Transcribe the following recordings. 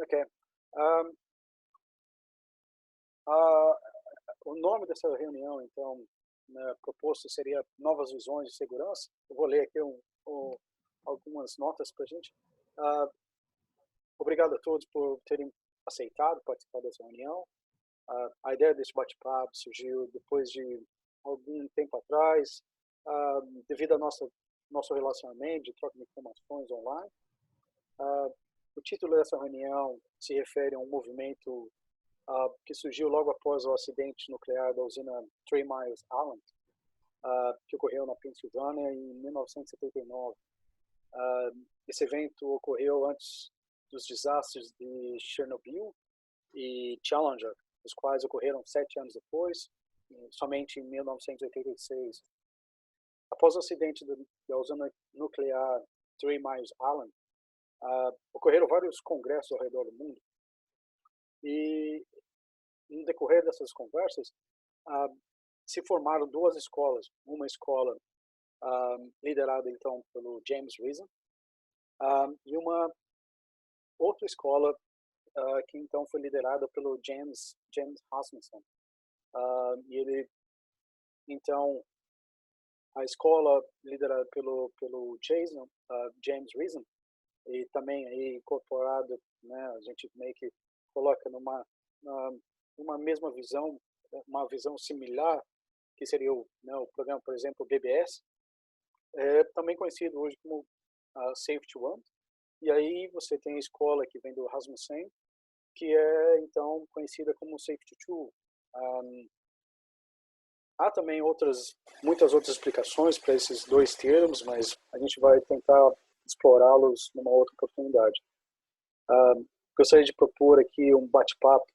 Ok. Um, a- o nome dessa reunião, então, né, proposto seria Novas Visões de Segurança. Eu vou ler aqui algumas notas para a gente. Uh, Obrigado a todos por terem aceitado participar dessa reunião. A ideia desse bate-papo surgiu depois de algum tempo atrás, devido ao nosso relacionamento de troca de informações online. Uh, o título dessa reunião se refere a um movimento que surgiu logo após o acidente nuclear da usina Three Mile Island, que ocorreu na Pensilvânia em 1979. Esse evento ocorreu antes dos desastres de Chernobyl e Challenger, os quais ocorreram 7 anos depois, somente em 1986. Após o acidente da usina nuclear Three Mile Island, ocorreram vários congressos ao redor do mundo. E no decorrer dessas conversas, se formaram duas escolas. Uma escola liderada então pelo James Reason e uma outra escola que então foi liderada pelo James Rasmussen. E ele então a escola liderada pelo James Reason e também aí incorporado, né, a gente meio que coloca numa mesma visão, uma visão similar, que seria o programa, por exemplo, o BBS, também conhecido hoje como Safety One. E aí você tem a escola que vem do Rasmussen, que é então conhecida como Safety Two. Há também muitas outras explicações para esses dois termos, mas a gente vai tentar explorá-los numa outra oportunidade. Gostaria de propor aqui um bate-papo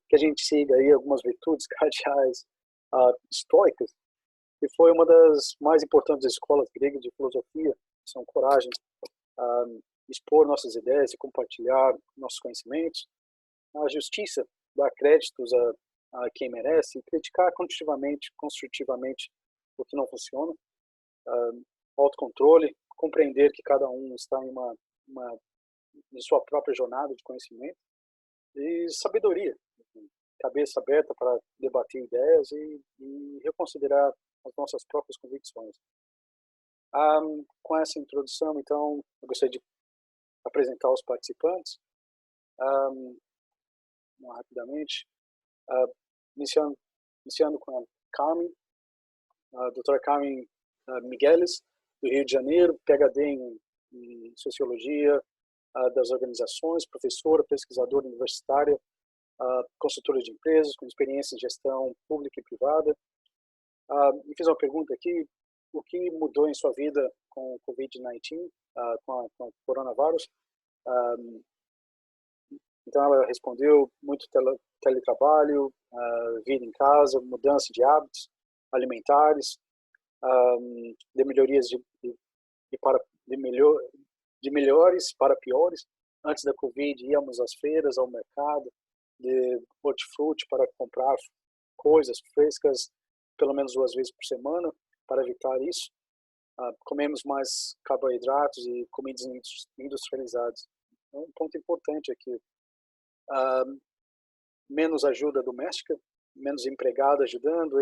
que a gente siga aí algumas virtudes cardeais estoicas, que foi uma das mais importantes escolas gregas de filosofia, que são coragem, expor nossas ideias e compartilhar nossos conhecimentos, a justiça, dar créditos a quem merece e criticar construtivamente o que não funciona, autocontrole, compreender que cada um está em sua própria jornada de conhecimento e sabedoria, cabeça aberta para debater ideias e reconsiderar as nossas próprias convicções. Com essa introdução, então, eu gostaria de apresentar os participantes, rapidamente, iniciando com a Carmen, a doutora Carmen Migueles, do Rio de Janeiro, PhD em Sociologia das Organizações, professora, pesquisadora universitária, consultora de empresas, com experiência em gestão pública e privada. Me fiz uma pergunta aqui: o que mudou em sua vida com o Covid-19, com o coronavírus? Então ela respondeu: muito teletrabalho, vida em casa, mudança de hábitos alimentares, de melhorias de melhores para piores. Antes da Covid íamos às feiras, ao mercado de hortifruti para comprar coisas frescas pelo menos 2 vezes por semana para evitar isso. Comemos mais carboidratos e comidas industrializadas. Um ponto importante aqui: menos ajuda doméstica, menos empregado ajudando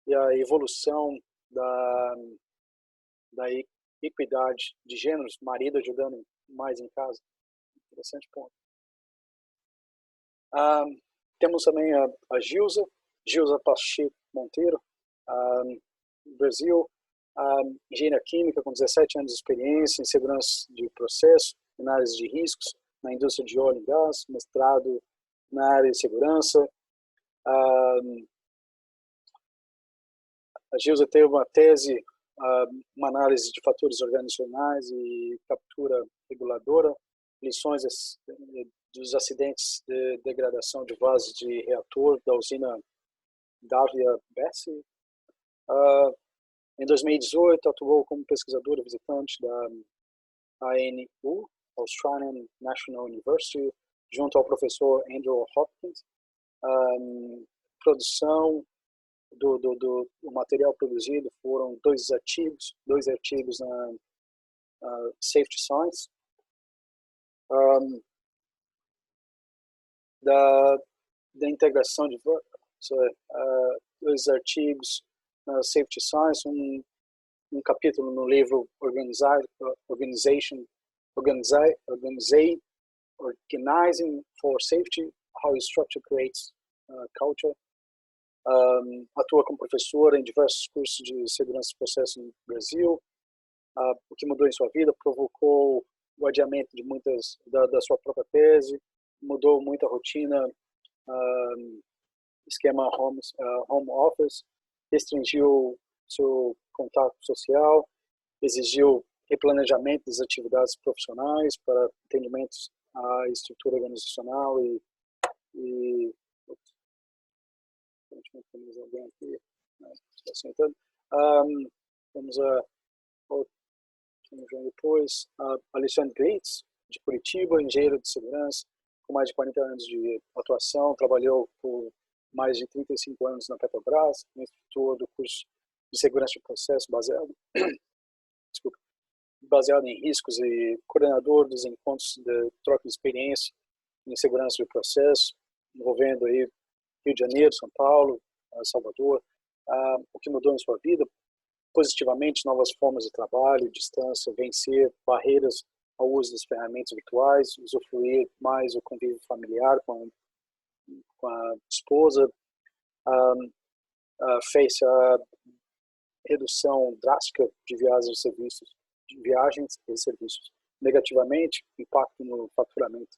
e a evolução da equidade de gêneros, marido ajudando mais em casa. Interessante ponto. Temos também a Gilza Pacheco Monteiro, Brasil, engenheira química com 17 anos de experiência em segurança de processo, análise de riscos na indústria de óleo e gás, mestrado na área de segurança. A Gilza teve uma tese, uma análise de fatores organizacionais e captura reguladora, lições dos acidentes de degradação de vasos de reator da usina Davia-Bessie. Em 2018, atuou como pesquisadora visitante da ANU, Australian National University, junto ao professor Andrew Hopkins. Produção do material produzido foram dois artigos na Safety Science. da integração de dois artigos na Safety Science, um capítulo no livro Organizing for Safety, How Structure Creates Culture. Atua como professora em diversos cursos de segurança de processo no Brasil. O que mudou em sua vida provocou o adiamento de muitas da sua própria tese, mudou muito a rotina, esquema home office, restringiu seu contato social, exigiu replanejamento das atividades profissionais para entendimentos à estrutura organizacional e temos alguém aqui está sentando. Vamos depois Alexandre Gates, de Curitiba, engenheiro de segurança, com mais de 40 anos de atuação, trabalhou por mais de 35 anos na Petrobras, instrutor do curso de segurança de processo baseado em riscos e coordenador dos encontros de troca de experiência em segurança de processo, envolvendo aí Rio de Janeiro, São Paulo, Salvador. O que mudou em sua vida? Positivamente, novas formas de trabalho, distância, vencer barreiras ao uso das ferramentas virtuais, usufruir mais o convívio familiar com a esposa, fez a redução drástica de viagens e serviços. Negativamente, impacto no faturamento.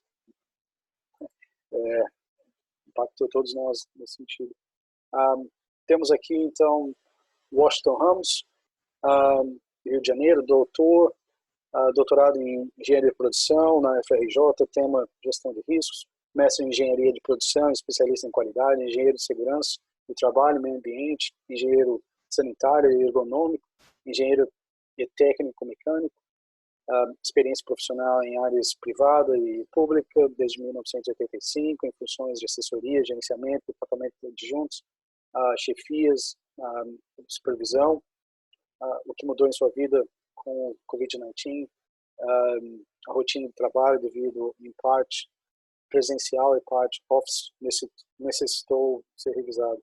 Impactou todos nós nesse sentido. Temos aqui, então, Washington Ramos, Rio de Janeiro, doutorado em Engenharia de Produção na FRJ, tema Gestão de Riscos, mestre em Engenharia de Produção, especialista em Qualidade, Engenheiro de Segurança do Trabalho, Meio Ambiente, Engenheiro Sanitário e Ergonômico, Engenheiro e Técnico Mecânico, experiência profissional em áreas privada e pública desde 1985, em funções de assessoria, gerenciamento, departamento de adjuntos, chefias, supervisão. O que mudou em sua vida com o Covid-19, a rotina de trabalho devido em parte presencial e parte office necessitou ser revisado.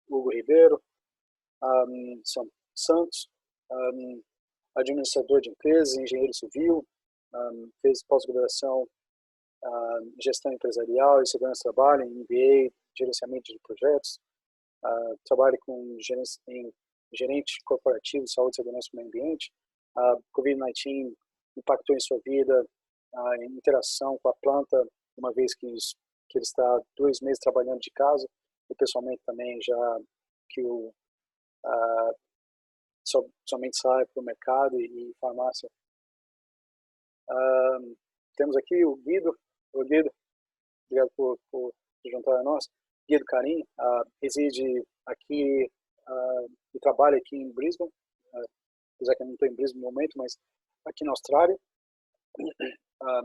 Hugo Ribeiro, Santos, administrador de empresas, engenheiro civil, fez pós-graduação em gestão empresarial e segurança do trabalho, em MBA, gerenciamento de projetos, trabalha com gerente corporativo de saúde, segurança e meio ambiente. Covid-19 impactou em sua vida a interação com a planta, uma vez que ele está 2 meses trabalhando de casa, e pessoalmente também já que somente sai para o mercado e farmácia. Temos aqui o Guido, obrigado por se juntar a nós. Guido Carim, reside aqui e trabalha aqui em Brisbane, apesar que eu não estou em Brisbane no momento, mas aqui na Austrália.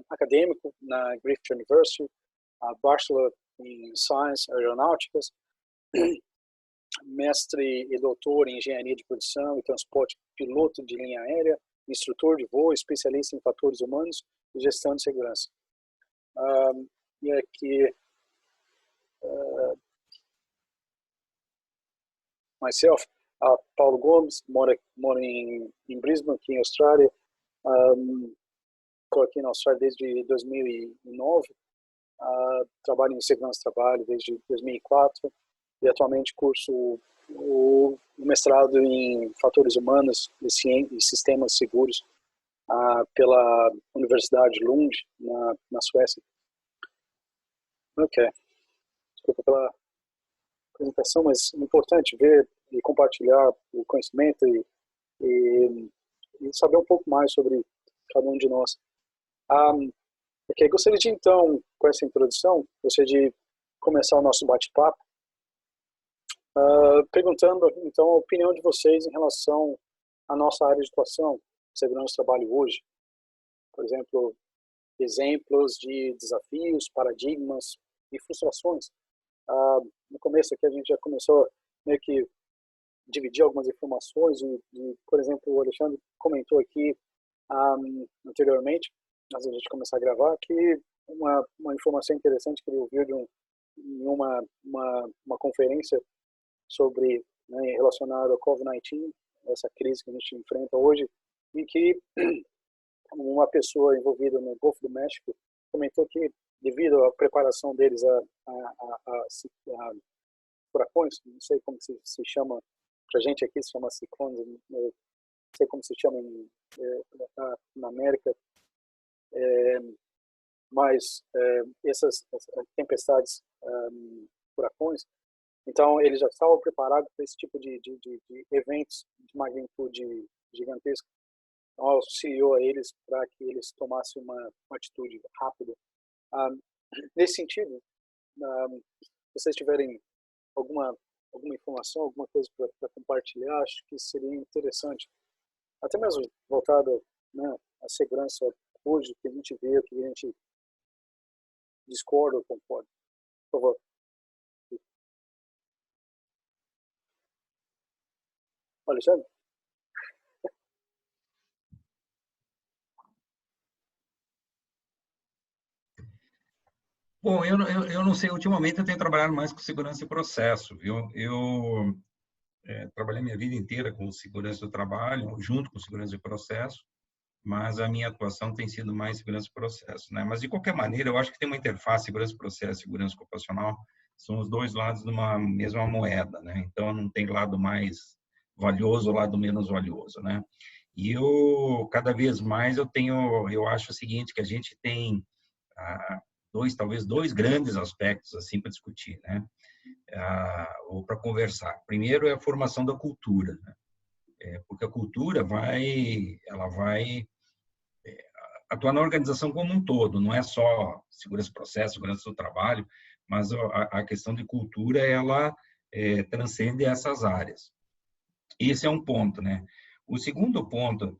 Acadêmico na Griffith University, Bachelor em Science Aeronáuticas, mestre e doutor em Engenharia de Produção e Transporte, piloto de linha aérea, instrutor de voo, especialista em fatores humanos e gestão de segurança. E aqui, myself, Paulo Gomes, moro em Brisbane, aqui em Austrália. Estou aqui na Austrália desde 2009, trabalho em segurança do trabalho desde 2004 e atualmente curso o mestrado em fatores humanos e sistemas seguros pela Universidade Lund, na Suécia. Ok, desculpa pela apresentação, mas é importante ver e compartilhar o conhecimento e saber um pouco mais sobre cada um de nós. Ok, gostaria de, então, com essa introdução, gostaria de começar o nosso bate-papo perguntando, então, a opinião de vocês em relação à nossa área de atuação, segurança do trabalho hoje. Por exemplo, exemplos de desafios, paradigmas e frustrações. No começo aqui a gente já começou meio que dividir algumas informações e por exemplo, o Alexandre comentou aqui anteriormente antes da gente começar a gravar, que uma informação interessante que ele ouviu em uma conferência sobre, né, relacionada ao COVID-19, essa crise que a gente enfrenta hoje, em que uma pessoa envolvida no Golfo do México comentou que, devido à preparação deles a furacões, não sei como se chama, para a gente aqui se chama ciclones, não sei como se chama na América, mas essas tempestades, furacões, então eles já estavam preparados para esse tipo de eventos de magnitude gigantesca. Então auxiliou a eles para que eles tomassem uma atitude rápida. Nesse sentido, se vocês tiverem alguma informação, alguma coisa para compartilhar, acho que seria interessante, até mesmo voltado, né, à segurança hoje, que a gente vê, que a gente discorda ou concorda. Por favor. Alexandre? Bom, eu não sei, ultimamente eu tenho trabalhado mais com segurança e processo, viu? Eu trabalhei minha vida inteira com segurança do trabalho, junto com segurança e processo, mas a minha atuação tem sido mais segurança e processo, né? Mas, de qualquer maneira, eu acho que tem uma interface segurança e processo e segurança ocupacional, são os dois lados de uma mesma moeda, né? Então, não tem lado mais valioso ou lado menos valioso, né? E cada vez mais, eu acho o seguinte, que a gente tem talvez dois grandes aspectos assim para discutir, né? Ou para conversar. Primeiro é a formação da cultura, né? Porque a cultura ela vai atuar na organização como um todo, não é só segurança do processo, segurança do trabalho, mas a questão de cultura, ela transcende essas áreas. Esse é um ponto, né? O segundo ponto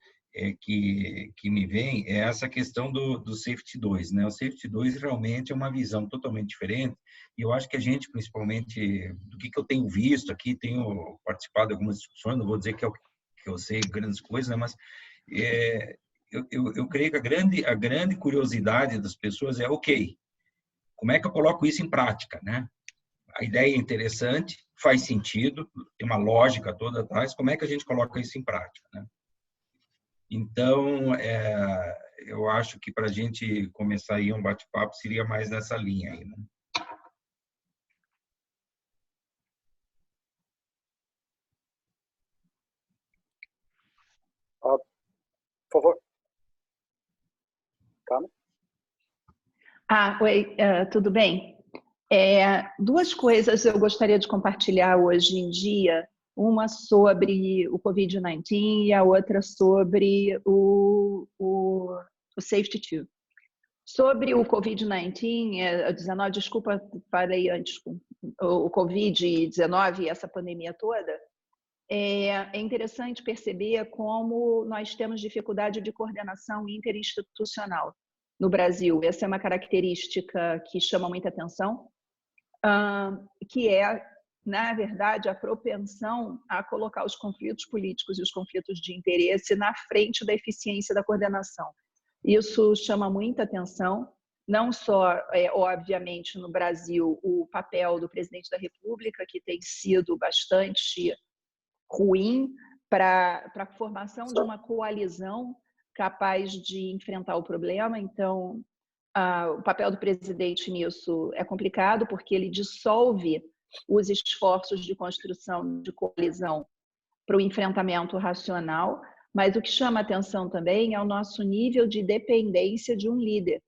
que me vem é essa questão do Safety 2, né? O Safety 2 realmente é uma visão totalmente diferente, e eu acho que a gente, principalmente, do que eu tenho visto aqui, tenho participado de algumas discussões, não vou dizer que eu sei grandes coisas, né? Mas eu creio que a grande curiosidade das pessoas é, ok, como é que eu coloco isso em prática, né? A ideia é interessante, faz sentido, tem uma lógica toda atrás, como é que a gente coloca isso em prática, né? Então, eu acho que para a gente começar aí um bate-papo seria mais nessa linha aí, né? Por favor. Calma. Oi, tudo bem? Duas coisas eu gostaria de compartilhar hoje em dia, uma sobre o COVID-19 e a outra sobre o Safety 2. Sobre o COVID-19, 19, desculpa, falei antes, o COVID-19 e essa pandemia toda, é interessante perceber como nós temos dificuldade de coordenação interinstitucional no Brasil. Essa é uma característica que chama muita atenção, que é, na verdade, a propensão a colocar os conflitos políticos e os conflitos de interesse na frente da eficiência da coordenação. Isso chama muita atenção, não só, obviamente, no Brasil, o papel do presidente da República, que tem sido bastante ruim para a formação de uma coalizão capaz de enfrentar o problema. Então, o papel do presidente nisso é complicado, porque ele dissolve os esforços de construção de coalizão para o enfrentamento racional, mas o que chama atenção também é o nosso nível de dependência de um líder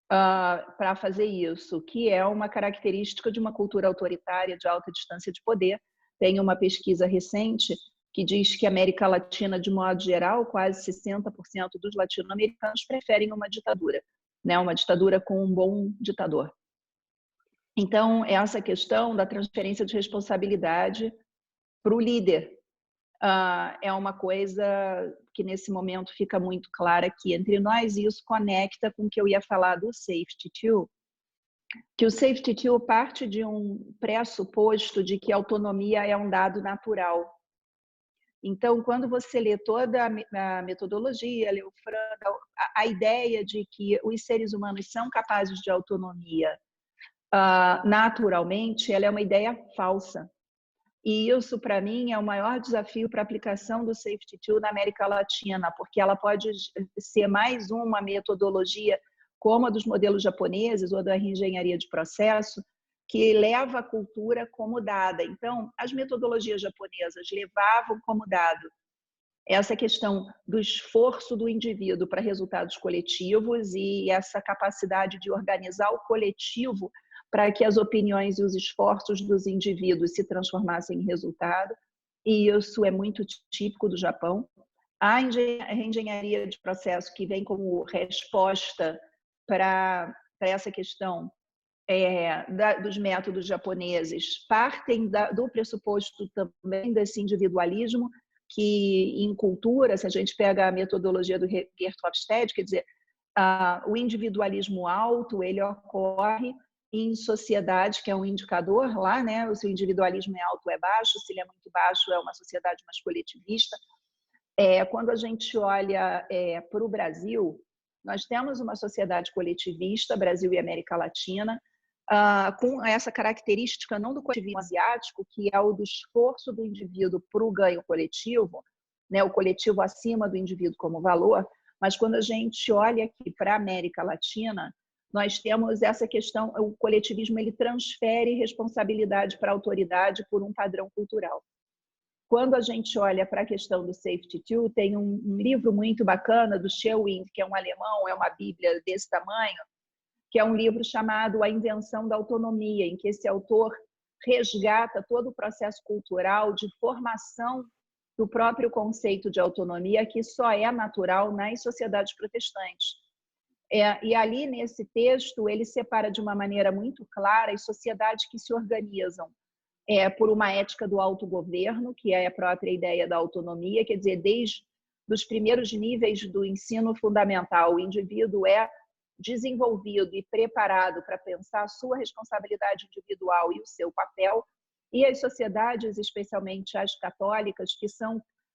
para fazer isso, que é uma característica de uma cultura autoritária de alta distância de poder. Tem uma pesquisa recente que diz que a América Latina, de modo geral, quase 60% dos latino-americanos preferem uma ditadura, né? Uma ditadura com um bom ditador. Então, essa questão da transferência de responsabilidade para o líder é uma coisa que, nesse momento, fica muito clara aqui entre nós, e isso conecta com o que eu ia falar do Safety 2, que o Safety 2 parte de um pressuposto de que a autonomia é um dado natural. Então, quando você lê toda a metodologia, lê o Franda, a ideia de que os seres humanos são capazes de autonomia naturalmente, ela é uma ideia falsa. E isso, para mim, é o maior desafio para a aplicação do Safety Tool na América Latina, porque ela pode ser mais uma metodologia como a dos modelos japoneses ou da engenharia de processo, que leva a cultura como dada. Então, as metodologias japonesas levavam como dado essa questão do esforço do indivíduo para resultados coletivos e essa capacidade de organizar o coletivo para que as opiniões e os esforços dos indivíduos se transformassem em resultado. E isso é muito típico do Japão. A engenharia de processo, que vem como resposta para essa questão dos métodos japoneses, partem do pressuposto também desse individualismo, que em cultura, se a gente pega a metodologia do Geert Hofstede, quer dizer, o individualismo alto, ele ocorre em sociedade, que é um indicador lá, né? Se o individualismo é alto ou é baixo, se ele é muito baixo, é uma sociedade mais coletivista. Quando a gente olha para o Brasil, nós temos uma sociedade coletivista, Brasil e América Latina, com essa característica não do coletivismo asiático, que é o do esforço do indivíduo para o ganho coletivo, né, o coletivo acima do indivíduo como valor, mas quando a gente olha aqui para a América Latina, nós temos essa questão, o coletivismo ele transfere responsabilidade para a autoridade por um padrão cultural. Quando a gente olha para a questão do Safety Tool, tem um livro muito bacana do Schewing, que é um alemão, é uma bíblia desse tamanho, que é um livro chamado A Invenção da Autonomia, em que esse autor resgata todo o processo cultural de formação do próprio conceito de autonomia, que só é natural nas sociedades protestantes. E ali, nesse texto, ele separa de uma maneira muito clara as sociedades que se organizam por uma ética do autogoverno, que é a própria ideia da autonomia, quer dizer, desde os primeiros níveis do ensino fundamental, o indivíduo é desenvolvido e preparado para pensar a sua responsabilidade individual e o seu papel, e as sociedades, especialmente as católicas,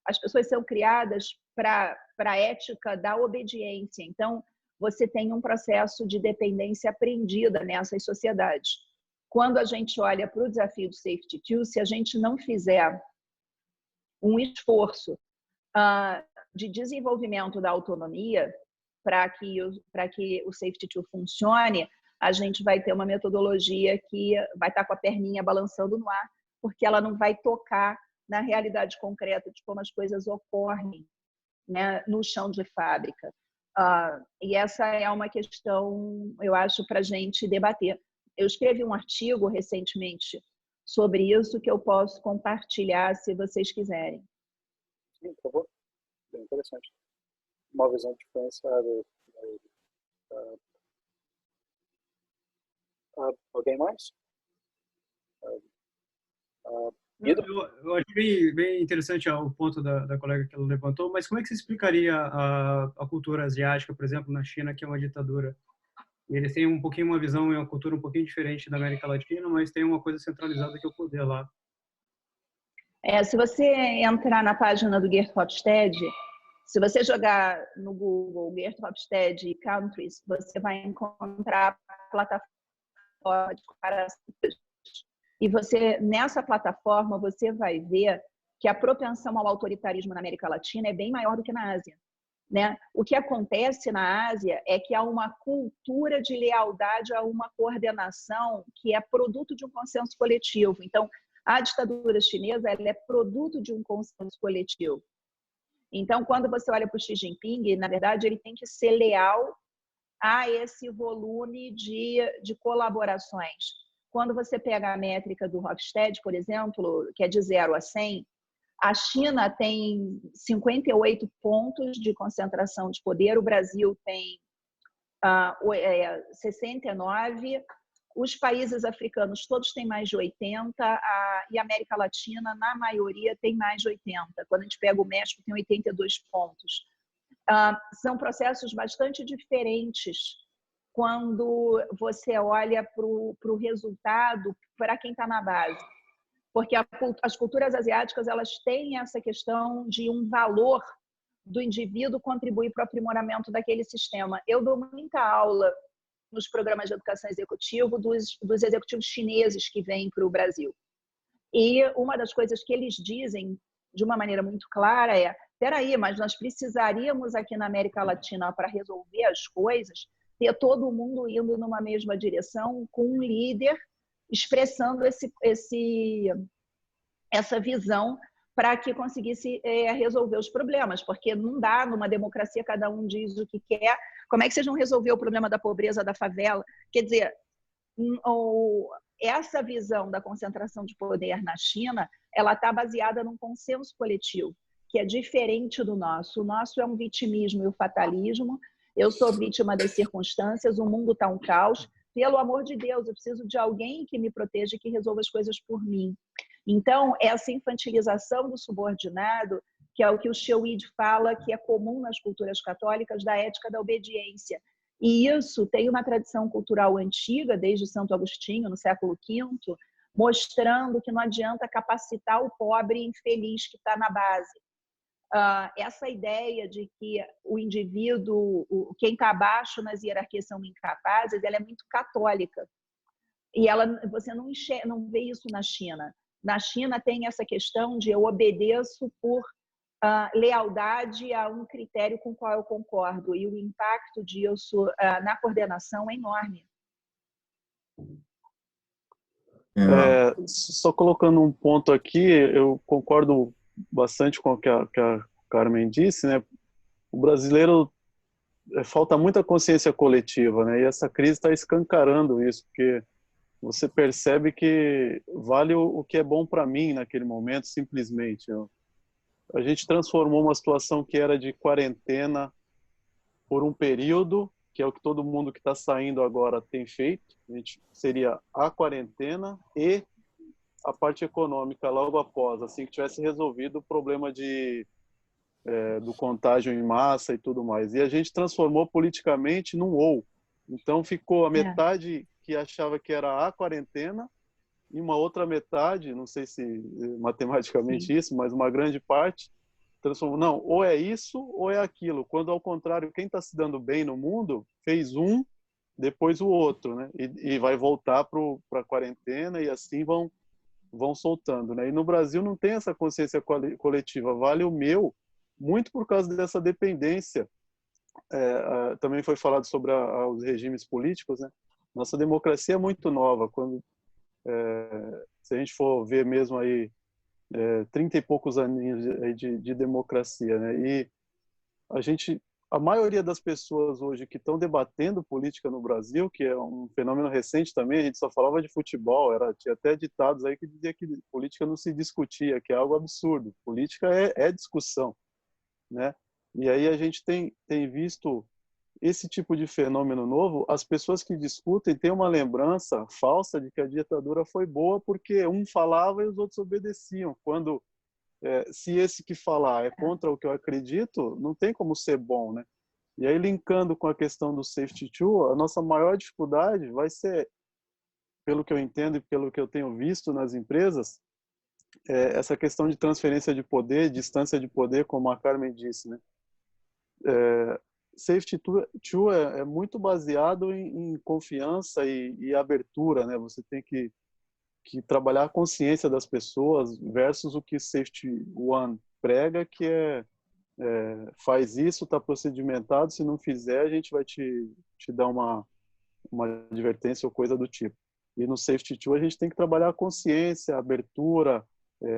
as pessoas são criadas para a ética da obediência. Então, você tem um processo de dependência aprendida nessas sociedades. Quando a gente olha para o desafio do Safety Tool, se a gente não fizer um esforço de desenvolvimento da autonomia, para que o Safety Tool funcione, a gente vai ter uma metodologia que vai estar com a perninha balançando no ar, porque ela não vai tocar na realidade concreta de como as coisas ocorrem, né, no chão de fábrica. E essa é uma questão, eu acho, para a gente debater. Eu escrevi um artigo recentemente sobre isso que eu posso compartilhar se vocês quiserem. Sim, por favor. Bem interessante. Uma visão diferenciada. Alguém mais? Eu achei bem interessante o ponto da colega que ela levantou, mas como é que você explicaria a cultura asiática, por exemplo, na China, que é uma ditadura? E eles têm um pouquinho uma visão e uma cultura um pouquinho diferente da América Latina, mas tem uma coisa centralizada que é o poder lá. Se você entrar na página do Geert Hofstede, se você jogar no Google Geert Hofstede Countries, você vai encontrar a plataforma de comparação. E nessa plataforma, você vai ver que a propensão ao autoritarismo na América Latina é bem maior do que na Ásia, né? O que acontece na Ásia é que há uma cultura de lealdade a uma coordenação que é produto de um consenso coletivo. Então, a ditadura chinesa ela é produto de um consenso coletivo. Então, quando você olha para o Xi Jinping, na verdade, ele tem que ser leal a esse volume de colaborações. Quando você pega a métrica do Hofstede, por exemplo, que é de 0 a 100, a China tem 58 pontos de concentração de poder, o Brasil tem 69, os países africanos todos têm mais de 80 e a América Latina, na maioria, tem mais de 80. Quando a gente pega o México, tem 82 pontos. São processos bastante diferentes quando você olha para o resultado para quem está na base. porque as culturas asiáticas elas têm essa questão de um valor do indivíduo contribuir para o aprimoramento daquele sistema. Eu dou muita aula nos programas de educação executiva dos executivos chineses que vêm para o Brasil. E uma das coisas que eles dizem de uma maneira muito clara é: peraí, mas nós precisaríamos aqui na América Latina, para resolver as coisas, ter todo mundo indo numa mesma direção, com um líder expressando essa visão para que conseguisse resolver os problemas, porque não dá, numa democracia cada um diz o que quer. Como é que vocês vão resolver o problema da pobreza, da favela? Quer dizer, essa visão da concentração de poder na China, ela está baseada num consenso coletivo, que é diferente do nosso. O nosso é um vitimismo e o fatalismo. Eu sou vítima das circunstâncias, o mundo está um caos. Pelo amor de Deus, eu preciso de alguém que me proteja e que resolva as coisas por mim. Então, essa infantilização do subordinado, que é o que o Shewid fala, que é comum nas culturas católicas, da ética da obediência. E isso tem uma tradição cultural antiga, desde Santo Agostinho, no século V, mostrando que não adianta capacitar o pobre infeliz que está na base. Essa ideia de que o indivíduo, quem está abaixo nas hierarquias são incapazes, ela é muito católica. E você não vê isso na China. Na China tem essa questão de eu obedeço por lealdade a um critério com o qual eu concordo. E o impacto disso na coordenação é enorme. Só colocando um ponto aqui, eu concordo bastante com o que a Carmen disse, né? O brasileiro falta muita consciência coletiva, né? E essa crise está escancarando isso, porque você percebe que vale o que é bom para mim naquele momento, simplesmente. A gente transformou uma situação que era de quarentena por um período, que é o que todo mundo que está saindo agora tem feito. A gente seria a quarentena e a parte econômica logo após, assim que tivesse resolvido o problema do contágio em massa e tudo mais. E a gente transformou politicamente num ou. Então ficou a metade que achava que era a quarentena e uma outra metade, não sei se matematicamente isso, mas uma grande parte transformou, não, ou é isso ou é aquilo, quando ao contrário, quem está se dando bem no mundo fez depois o outro, né? E vai voltar para a quarentena e assim vão soltando, né? E no Brasil não tem essa consciência coletiva, vale o meu, muito por causa dessa dependência. Também foi falado sobre os regimes políticos, né? Nossa democracia é muito nova. Se a gente for ver mesmo aí 30 e poucos aninhos de democracia, né? E a maioria das pessoas hoje que estão debatendo política no Brasil, que é um fenômeno recente também, a gente só falava de futebol, tinha até ditados aí que dizia que política não se discutia, que é algo absurdo. Política é discussão, né? E aí a gente tem visto esse tipo de fenômeno novo. As pessoas que discutem têm uma lembrança falsa de que a ditadura foi boa porque um falava e os outros obedeciam. Quando se esse que falar é contra o que eu acredito, não tem como ser bom, né? E aí, linkando com a questão do safety tool, a nossa maior dificuldade vai ser, pelo que eu entendo e pelo que eu tenho visto nas empresas, essa questão de transferência de poder, distância de poder, como a Carmen disse, né? Safety tool é muito baseado em confiança e abertura, né? Você tem que trabalhar a consciência das pessoas versus o que Safety One prega, que faz isso, está procedimentado, se não fizer a gente vai te dar uma advertência ou coisa do tipo. E no Safety Tool a gente tem que trabalhar a consciência, a abertura,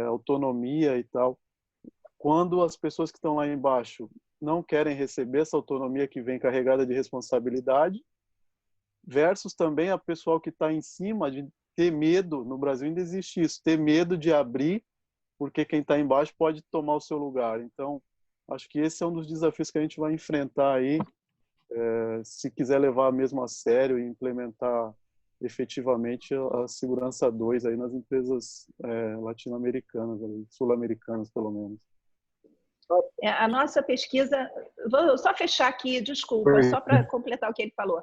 autonomia e tal. Quando as pessoas que estão lá embaixo não querem receber essa autonomia que vem carregada de responsabilidade, versus também a pessoal que está em cima de ter medo. No Brasil ainda existe isso, ter medo de abrir, porque quem está embaixo pode tomar o seu lugar. Então, acho que esse é um dos desafios que a gente vai enfrentar aí, se quiser levar mesmo a sério e implementar efetivamente a segurança 2 aí nas empresas latino-americanas, sul-americanas pelo menos. A nossa pesquisa, vou só fechar aqui, desculpa, só para completar o que ele falou.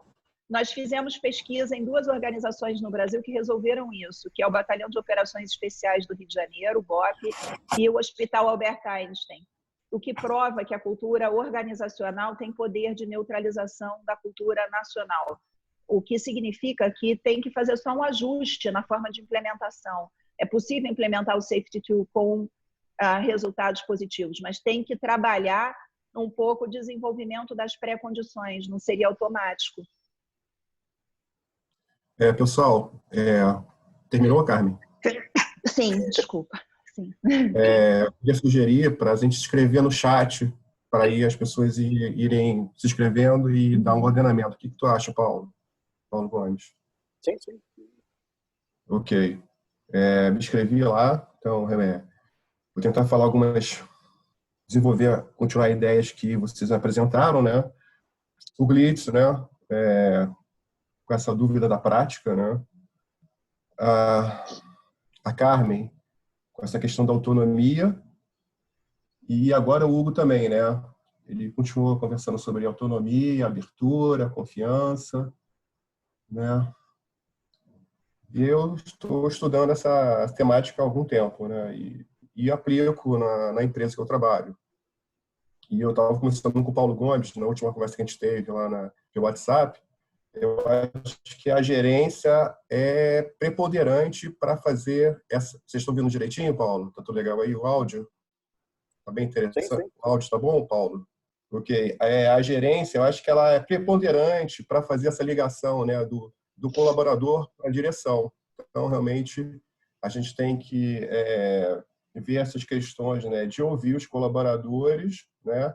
Nós fizemos pesquisa em 2 organizações no Brasil que resolveram isso, que é o Batalhão de Operações Especiais do Rio de Janeiro, o BOP, e o Hospital Albert Einstein, o que prova que a cultura organizacional tem poder de neutralização da cultura nacional, o que significa que tem que fazer só um ajuste na forma de implementação. É possível implementar o Safety Tool com resultados positivos, mas tem que trabalhar um pouco o desenvolvimento das pré-condições, não seria automático. Pessoal, terminou, Carmen? Sim, desculpa. Sim. Queria sugerir para a gente escrever no chat, para aí as pessoas irem se inscrevendo e dar um ordenamento. O que tu acha, Paulo? Paulo Gomes. Sim, sim. Ok. Me inscrevi lá, então, vou tentar falar continuar ideias que vocês apresentaram, né? O Glitz, né? Com essa dúvida da prática, né? A Carmen, com essa questão da autonomia, e agora o Hugo também, né? Ele continuou conversando sobre autonomia, abertura, confiança, né? E eu estou estudando essa temática há algum tempo, né? E aplico na empresa que eu trabalho. E eu estava conversando com o Paulo Gomes, na última conversa que a gente teve lá no WhatsApp. Eu acho que a gerência é preponderante para fazer essa. Vocês estão ouvindo direitinho, Paulo? Tá tudo legal aí o áudio? Tá bem interessante. Sim, sim. O áudio tá bom, Paulo? Ok. A gerência, eu acho que ela é preponderante para fazer essa ligação, né, do colaborador para a direção. Então, realmente, a gente tem que ver essas questões, né, de ouvir os colaboradores, né,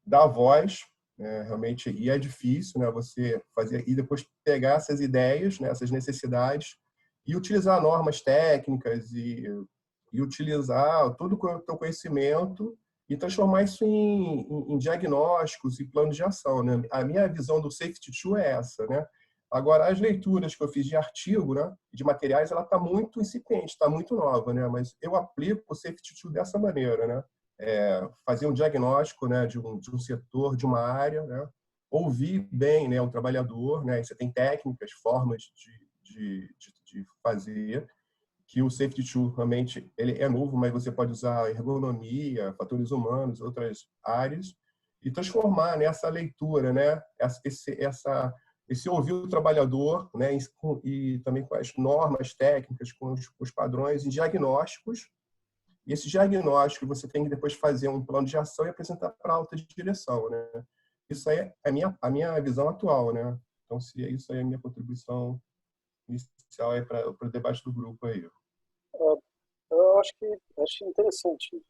dar voz, né, realmente, e é difícil, né, você fazer e depois pegar essas ideias, né, essas necessidades e utilizar normas técnicas e utilizar todo o teu conhecimento e transformar isso em diagnósticos e planos de ação, né? A minha visão do Safety Tool é essa, né? Agora, as leituras que eu fiz de artigo, né, de materiais, ela está muito incipiente, está muito nova, né? Mas eu aplico o Safety Tool dessa maneira, né? Fazer um diagnóstico, né, de um setor, de uma área, né? Ouvir bem, né, o trabalhador, né? Você tem técnicas, formas de fazer, que o Safety Tool realmente ele é novo, mas você pode usar ergonomia, fatores humanos, outras áreas, e transformar nessa leitura, né, esse ouvir o trabalhador, né, e também com as normas técnicas, com os padrões em diagnósticos. E esse diagnóstico você tem que depois fazer um plano de ação e apresentar para a alta direção, né? Isso aí é a minha visão atual, né? Então, se é isso aí, a minha contribuição inicial é para o debate do grupo aí. Eu acho interessante,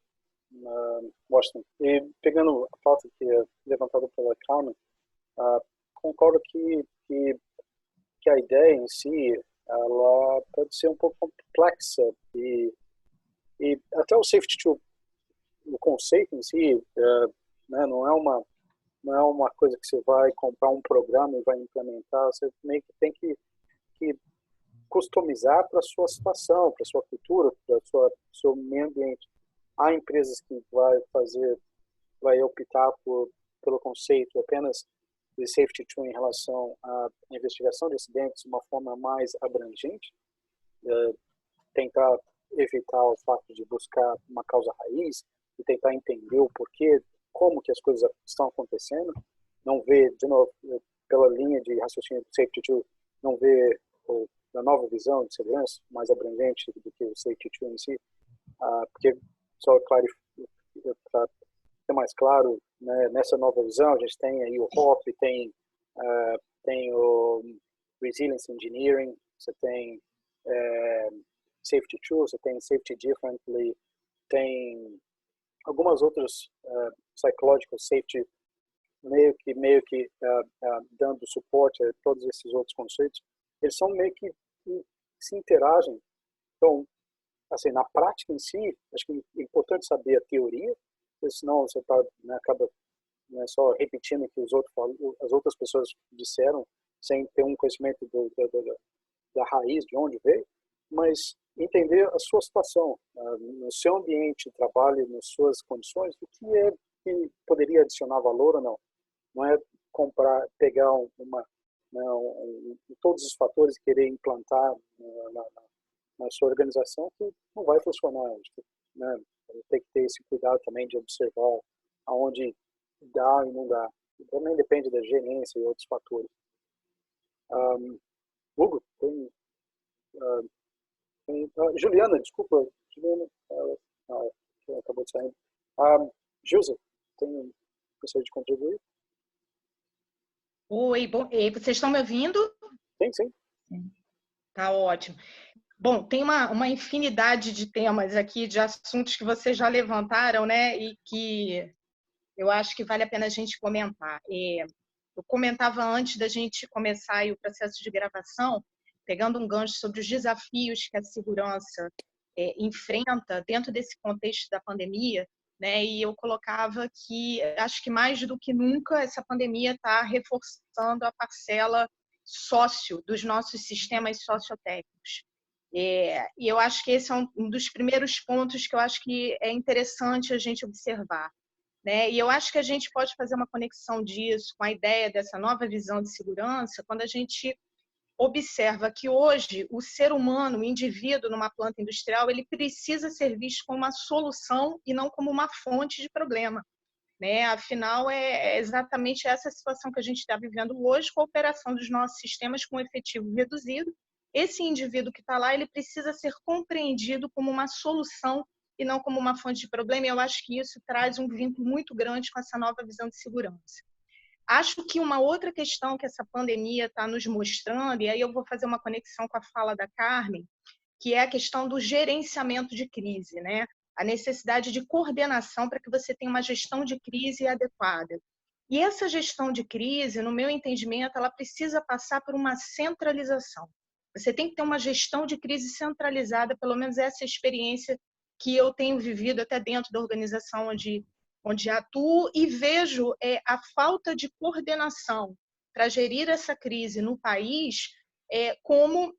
Washington. E pegando a pauta que é levantada pela Carmen, concordo que a ideia em si ela pode ser um pouco complexa e até o Safety Tool, o conceito em si, né, não é uma coisa que você vai comprar um programa e vai implementar. Você meio que tem que customizar para a sua situação, para a sua cultura, para o seu meio ambiente. Há empresas que vai optar pelo conceito apenas de Safety Tool em relação à investigação de acidentes de uma forma mais abrangente, tentar evitar o fato de buscar uma causa raiz e tentar entender o porquê, como que as coisas estão acontecendo, não ver, de novo, pela linha de raciocínio do Safety Tool, não ver a nova visão de segurança mais abrangente do que o Safety Tool em si, porque, só para ser mais claro, né, nessa nova visão, a gente tem aí o HOP, tem o Resilience Engineering, você tem Safety Tool, você tem Safety Differently, tem algumas outras Psychological Safety, meio que dando suporte a todos esses outros conceitos. Eles são meio que se interagem. Então, assim, na prática em si, acho que é importante saber a teoria, porque senão você acaba só repetindo o que as outras pessoas disseram, sem ter um conhecimento da raiz, de onde veio, mas entender a sua situação, no seu ambiente de trabalho, nas suas condições, o que poderia adicionar valor ou não. Não é pegar uma né, todos os fatores querer implantar na sua organização que não vai funcionar, né? Tem que ter esse cuidado também de observar aonde dá e não dá. Também depende da gerência e outros fatores. Hugo, Juliana, desculpa. Juliana, acabou de sair. Gilza, gostaria de contribuir? Oi, bom, vocês estão me ouvindo? Sim. Tá ótimo. Bom, tem uma infinidade de temas aqui, de assuntos que vocês já levantaram, né? E que eu acho que vale a pena a gente comentar. Eu comentava antes da gente começar aí o processo de gravação, pegando um gancho sobre os desafios que a segurança enfrenta dentro desse contexto da pandemia, né? E eu colocava que acho que mais do que nunca essa pandemia está reforçando a parcela sócio dos nossos sistemas sociotécnicos. E eu acho que esse é um dos primeiros pontos que eu acho que é interessante a gente observar, né? E eu acho que a gente pode fazer uma conexão disso com a ideia dessa nova visão de segurança quando a gente observa que hoje o ser humano, o indivíduo numa planta industrial, ele precisa ser visto como uma solução e não como uma fonte de problema, né? Afinal, é exatamente essa situação que a gente está vivendo hoje com a operação dos nossos sistemas com efetivo reduzido. Esse indivíduo que está lá, ele precisa ser compreendido como uma solução e não como uma fonte de problema. E eu acho que isso traz um vínculo muito grande com essa nova visão de segurança. Acho que uma outra questão que essa pandemia está nos mostrando, e aí eu vou fazer uma conexão com a fala da Carmen, que é a questão do gerenciamento de crise, né? A necessidade de coordenação para que você tenha uma gestão de crise adequada. E essa gestão de crise, no meu entendimento, ela precisa passar por uma centralização. Você tem que ter uma gestão de crise centralizada, pelo menos essa experiência que eu tenho vivido até dentro da organização onde atuo, e vejo a falta de coordenação para gerir essa crise no país como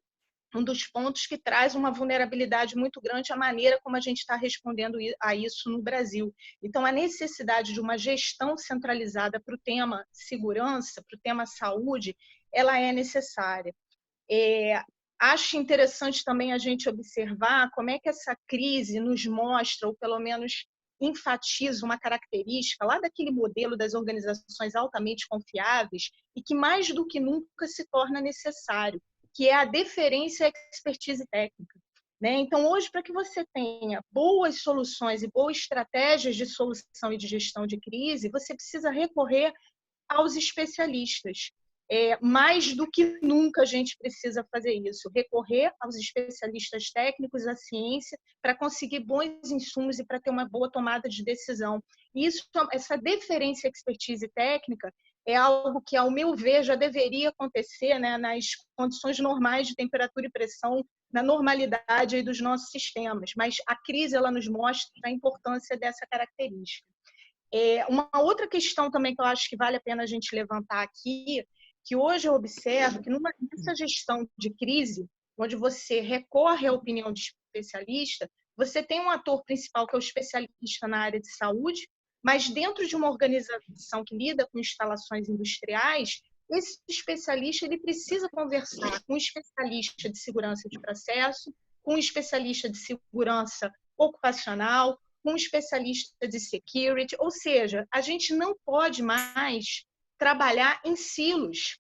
um dos pontos que traz uma vulnerabilidade muito grande à maneira como a gente está respondendo a isso no Brasil. Então, a necessidade de uma gestão centralizada para o tema segurança, para o tema saúde, ela é necessária. Acho interessante também a gente observar como é que essa crise nos mostra, ou pelo menos enfatiza uma característica lá daquele modelo das organizações altamente confiáveis e que mais do que nunca se torna necessário, que é a deferência à expertise técnica, né? Então, hoje, para que você tenha boas soluções e boas estratégias de solução e de gestão de crise, você precisa recorrer aos especialistas. Mais do que nunca a gente precisa fazer isso, recorrer aos especialistas técnicos, à ciência, para conseguir bons insumos e para ter uma boa tomada de decisão. Isso, essa deferência à expertise técnica é algo que, ao meu ver, já deveria acontecer, né, nas condições normais de temperatura e pressão, na normalidade aí dos nossos sistemas. Mas a crise ela nos mostra a importância dessa característica. Uma outra questão também que eu acho que vale a pena a gente levantar aqui, que hoje eu observo que nessa gestão de crise, onde você recorre à opinião de especialista, você tem um ator principal que é o especialista na área de saúde, mas dentro de uma organização que lida com instalações industriais, esse especialista ele precisa conversar com um especialista de segurança de processo, com um especialista de segurança ocupacional, com um especialista de security, ou seja, a gente não pode mais trabalhar em silos.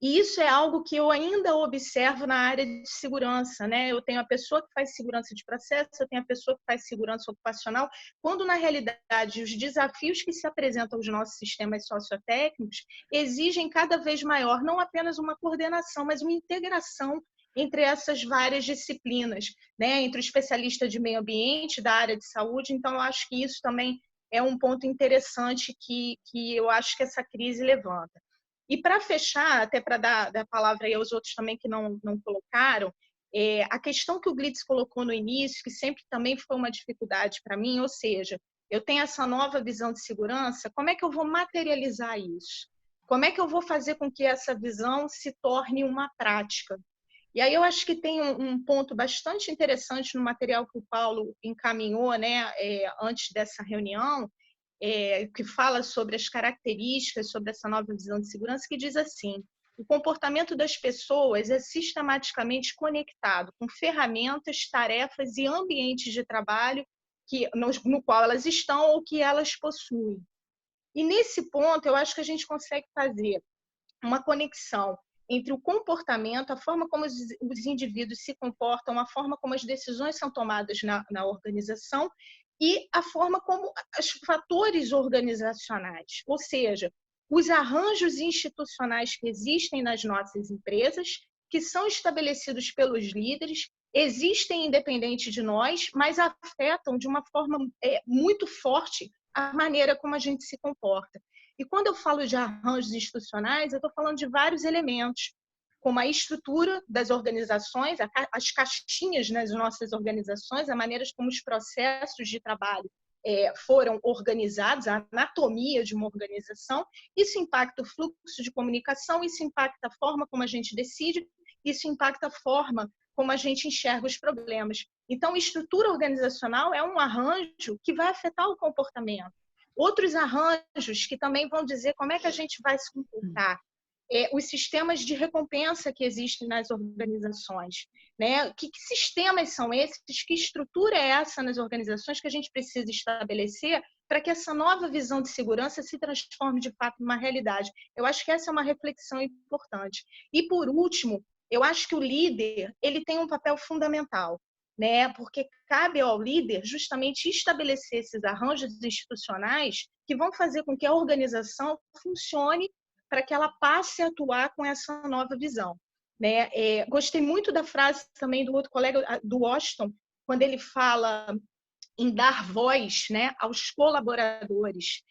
E isso é algo que eu ainda observo na área de segurança, né? Eu tenho a pessoa que faz segurança de processo, eu tenho a pessoa que faz segurança ocupacional, quando, na realidade, os desafios que se apresentam aos nossos sistemas sociotécnicos exigem cada vez maior, não apenas uma coordenação, mas uma integração entre essas várias disciplinas, né? Entre o especialista de meio ambiente, da área de saúde. Então, eu acho que isso também é um ponto interessante que eu acho que essa crise levanta. E para fechar, até para dar a palavra aí aos outros também que não colocaram, a questão que o Glitz colocou no início, que sempre também foi uma dificuldade para mim, ou seja, eu tenho essa nova visão de segurança, como é que eu vou materializar isso? Como é que eu vou fazer com que essa visão se torne uma prática? E aí eu acho que tem um ponto bastante interessante no material que o Paulo encaminhou, né, antes dessa reunião, que fala sobre as características, sobre essa nova visão de segurança, que diz assim: o comportamento das pessoas é sistematicamente conectado com ferramentas, tarefas e ambientes de trabalho no qual elas estão ou que elas possuem. E nesse ponto, eu acho que a gente consegue fazer uma conexão entre o comportamento, a forma como os indivíduos se comportam, a forma como as decisões são tomadas na organização e a forma como os fatores organizacionais, ou seja, os arranjos institucionais que existem nas nossas empresas, que são estabelecidos pelos líderes, existem independente de nós, mas afetam de uma forma muito forte a maneira como a gente se comporta. E quando eu falo de arranjos institucionais, eu estou falando de vários elementos, como a estrutura das organizações, as caixinhas nas nossas organizações, a maneira como os processos de trabalho foram organizados, a anatomia de uma organização. Isso impacta o fluxo de comunicação, isso impacta a forma como a gente decide, isso impacta a forma como a gente enxerga os problemas. Então, a estrutura organizacional é um arranjo que vai afetar o comportamento. Outros arranjos que também vão dizer como é que a gente vai se comportar. Os sistemas de recompensa que existem nas organizações, né? Que sistemas são esses? Que estrutura é essa nas organizações que a gente precisa estabelecer para que essa nova visão de segurança se transforme de fato numa realidade? Eu acho que essa é uma reflexão importante. E, por último, eu acho que o líder ele tem um papel fundamental, né? Porque cabe ao líder justamente estabelecer esses arranjos institucionais que vão fazer com que a organização funcione para que ela passe a atuar com essa nova visão, né? Gostei muito da frase também do outro colega, do Washington, quando ele fala em dar voz, né, aos colaboradores.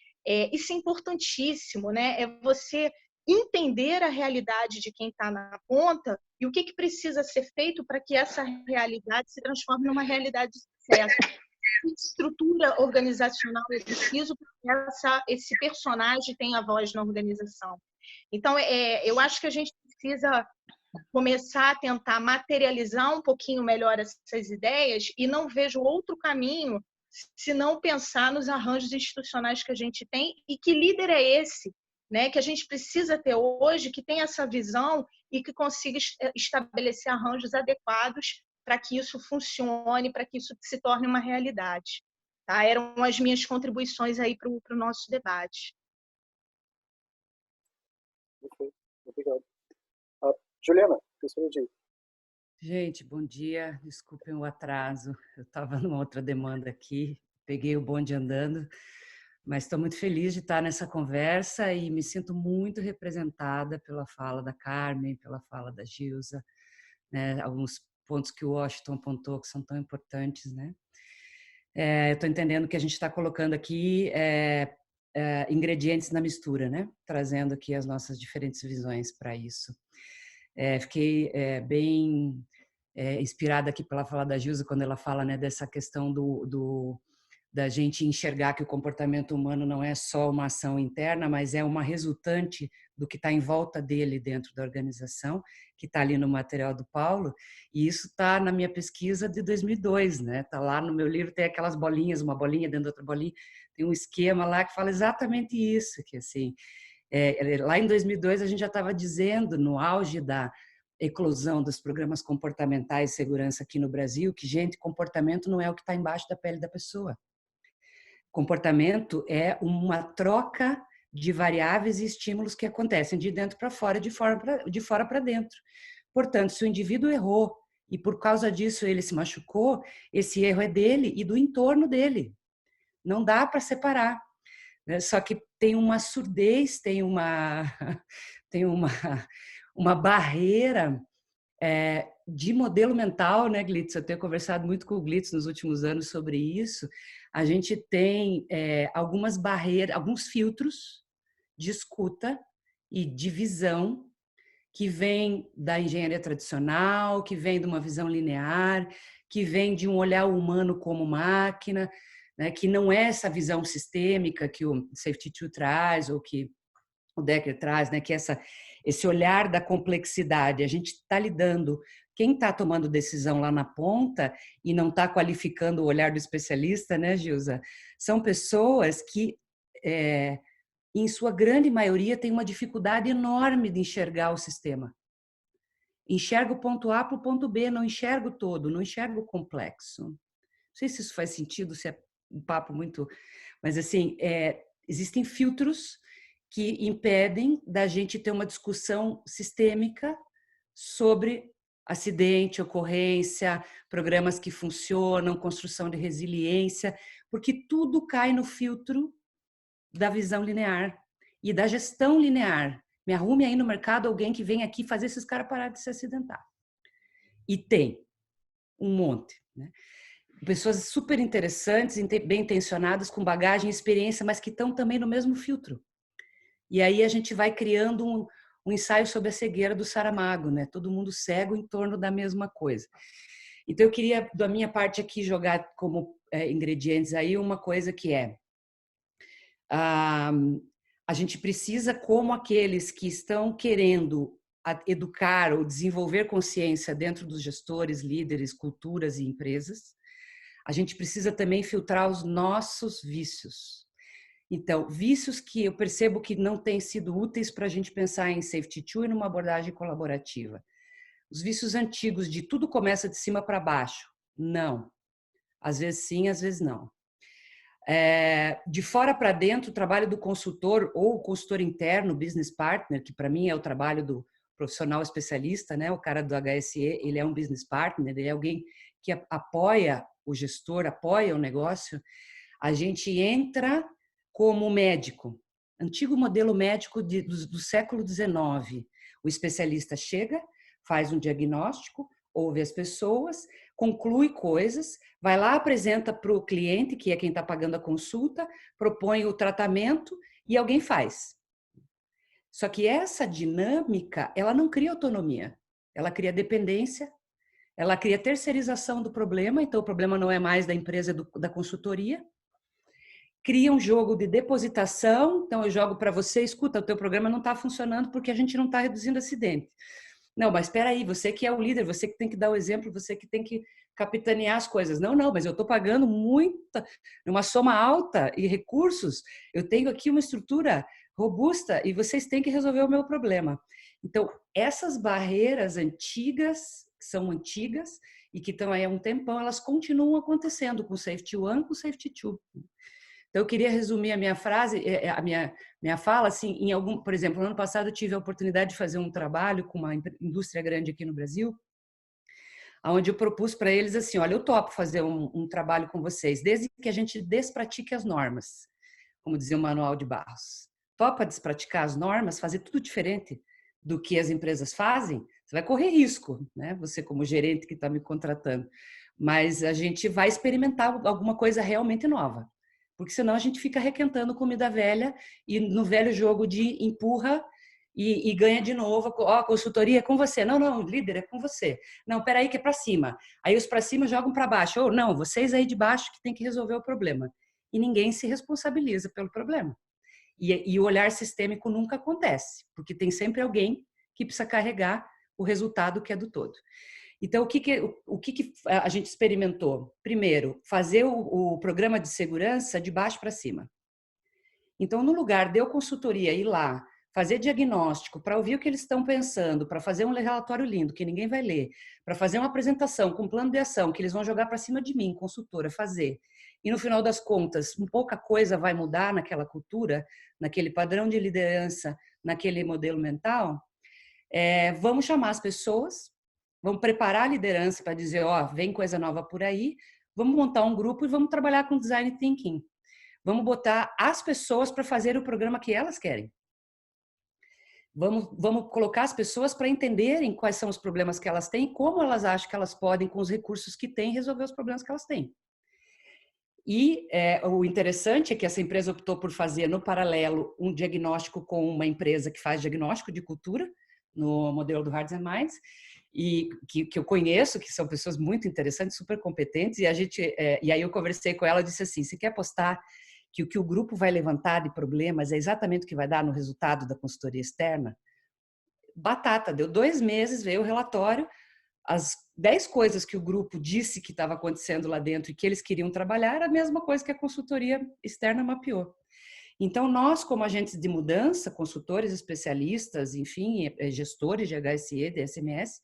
Isso é importantíssimo, né? É você entender a realidade de quem está na ponta e o que precisa ser feito para que essa realidade se transforme numa realidade de sucesso. Que estrutura organizacional é preciso para que esse personagem tenha voz na organização? Então, eu acho que a gente precisa começar a tentar materializar um pouquinho melhor essas ideias e não vejo outro caminho se não pensar nos arranjos institucionais que a gente tem e que líder é esse, né, que a gente precisa ter hoje, que tem essa visão e que consiga estabelecer arranjos adequados para que isso funcione, para que isso se torne uma realidade. Tá? Eram as minhas contribuições aí para o nosso debate. Obrigado. Juliana, gostaria de... Gente, bom dia. Desculpem o atraso. Eu estava numa outra demanda aqui, peguei o bonde andando, mas estou muito feliz de estar nessa conversa e me sinto muito representada pela fala da Carmen, pela fala da Gilza, né? Alguns pontos que o Washington apontou que são tão importantes, né? Eu estou entendendo que a gente está colocando aqui ingredientes na mistura, né? Trazendo aqui as nossas diferentes visões para isso. Fiquei bem inspirada aqui pela fala da Gilza, quando ela fala, né, dessa questão da gente enxergar que o comportamento humano não é só uma ação interna, mas é uma resultante do que está em volta dele dentro da organização, que está ali no material do Paulo, e isso está na minha pesquisa de 2002, né? Está lá no meu livro, tem aquelas bolinhas, uma bolinha dentro da outra bolinha, tem um esquema lá que fala exatamente isso, que assim, lá em 2002 a gente já estava dizendo, no auge da eclosão dos programas comportamentais de segurança aqui no Brasil, que, gente, comportamento não é o que está embaixo da pele da pessoa. Comportamento é uma troca de variáveis e estímulos que acontecem de dentro para fora, de fora para dentro. Portanto, se o indivíduo errou e por causa disso ele se machucou, esse erro é dele e do entorno dele. Não dá para separar. Só que tem uma surdez, tem uma barreira de modelo mental, né, Glitz? Eu tenho conversado muito com o Glitz nos últimos anos sobre isso. A gente tem algumas barreiras, alguns filtros de escuta e de visão que vêm da engenharia tradicional, que vêm de uma visão linear, que vêm de um olhar humano como máquina, né, que não é essa visão sistêmica que o Safety 2 traz, ou que o Decker traz, né, que é esse olhar da complexidade. A gente está lidando, quem está tomando decisão lá na ponta e não está qualificando o olhar do especialista, né, Gilza? São pessoas que em sua grande maioria, tem uma dificuldade enorme de enxergar o sistema. Enxerga o ponto A para o ponto B, não enxerga o todo, não enxerga o complexo. Não sei se isso faz sentido, se é um papo muito... Mas, assim, existem filtros que impedem da gente ter uma discussão sistêmica sobre acidente, ocorrência, programas que funcionam, construção de resiliência, porque tudo cai no filtro da visão linear e da gestão linear. Me arrume aí no mercado alguém que vem aqui fazer esses caras parar de se acidentar. E tem um monte, né? Pessoas super interessantes, bem intencionadas, com bagagem e experiência, mas que estão também no mesmo filtro. E aí a gente vai criando um ensaio sobre a cegueira do Saramago, né? Todo mundo cego em torno da mesma coisa. Então eu queria, da minha parte aqui, jogar como ingredientes aí uma coisa que a gente precisa, como aqueles que estão querendo educar ou desenvolver consciência dentro dos gestores, líderes, culturas e empresas, a gente precisa também filtrar os nossos vícios. Então, vícios que eu percebo que não têm sido úteis para a gente pensar em Safety 2 e numa abordagem colaborativa. Os vícios antigos de tudo começa de cima para baixo. Não. Às vezes sim, às vezes não. De fora para dentro, o trabalho do consultor ou o consultor interno, business partner, que para mim é o trabalho do profissional especialista, né? O cara do HSE, ele é um business partner, ele é alguém que apoia o gestor, apoia o negócio. A gente entra como médico, antigo modelo médico do século XIX. O especialista chega, faz um diagnóstico, ouve as pessoas, conclui coisas, vai lá, apresenta para o cliente, que é quem está pagando a consulta, propõe o tratamento e alguém faz. Só que essa dinâmica, ela não cria autonomia, ela cria dependência, ela cria terceirização do problema, então o problema não é mais da empresa, da consultoria. Cria um jogo de depositação, então eu jogo para você, escuta, o teu programa não está funcionando porque a gente não está reduzindo acidente. Não, mas espera aí, você que é o líder, você que tem que dar o exemplo, você que tem que capitanear as coisas. Não, mas eu estou pagando uma soma alta e recursos, eu tenho aqui uma estrutura robusta e vocês têm que resolver o meu problema. Então, essas barreiras antigas, que são antigas e que estão aí há um tempão, elas continuam acontecendo com o Safety 1, com o Safety 2. Então, eu queria resumir a minha frase, a minha fala, assim, por exemplo, no ano passado eu tive a oportunidade de fazer um trabalho com uma indústria grande aqui no Brasil, onde eu propus para eles assim, olha, eu topo fazer um trabalho com vocês, desde que a gente despratique as normas, como dizia o Manuel de Barros. Topa despraticar as normas, fazer tudo diferente do que as empresas fazem? Você vai correr risco, né? Você como gerente que está me contratando. Mas a gente vai experimentar alguma coisa realmente nova. Porque senão a gente fica requentando comida velha e no velho jogo de empurra e ganha de novo. Ó, consultoria é com você. Não, líder é com você. Não, peraí que é para cima. Aí os para cima jogam para baixo. Ou não, vocês aí de baixo que tem que resolver o problema. E ninguém se responsabiliza pelo problema. E o olhar sistêmico nunca acontece, porque tem sempre alguém que precisa carregar o resultado que é do todo. Então, o que a gente experimentou? Primeiro, fazer o programa de segurança de baixo para cima. Então, no lugar de eu consultoria ir lá, fazer diagnóstico, para ouvir o que eles estão pensando, para fazer um relatório lindo que ninguém vai ler, para fazer uma apresentação com um plano de ação que eles vão jogar para cima de mim, consultora, fazer. E no final das contas, pouca coisa vai mudar naquela cultura, naquele padrão de liderança, naquele modelo mental. Vamos chamar as pessoas, vamos preparar a liderança para dizer, ó, vem coisa nova por aí, vamos montar um grupo e vamos trabalhar com design thinking. Vamos botar as pessoas para fazer o programa que elas querem. Vamos colocar as pessoas para entenderem quais são os problemas que elas têm e como elas acham que elas podem, com os recursos que têm, resolver os problemas que elas têm. E o interessante é que essa empresa optou por fazer, no paralelo, um diagnóstico com uma empresa que faz diagnóstico de cultura, no modelo do Hearts and Minds, e que eu conheço, que são pessoas muito interessantes, super competentes, e aí eu conversei com ela e disse assim, você quer apostar que o que o grupo vai levantar de problemas é exatamente o que vai dar no resultado da consultoria externa? Batata, deu 2 meses, veio o relatório, as 10 coisas que o grupo disse que estava acontecendo lá dentro e que eles queriam trabalhar era a mesma coisa que a consultoria externa mapeou. Então, nós, como agentes de mudança, consultores, especialistas, enfim, gestores de HSE, de SMS,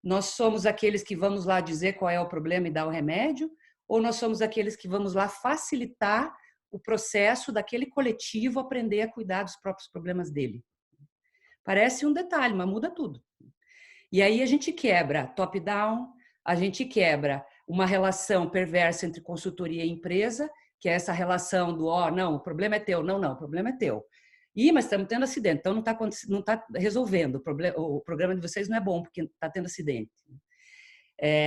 nós somos aqueles que vamos lá dizer qual é o problema e dar o remédio, ou nós somos aqueles que vamos lá facilitar o processo daquele coletivo aprender a cuidar dos próprios problemas dele? Parece um detalhe, mas muda tudo. E aí a gente quebra top-down, a gente quebra uma relação perversa entre consultoria e empresa, que é essa relação do, não, o problema é teu, não, o problema é teu. Mas estamos tendo acidente, então não tá resolvendo, o programa de vocês não é bom porque está tendo acidente.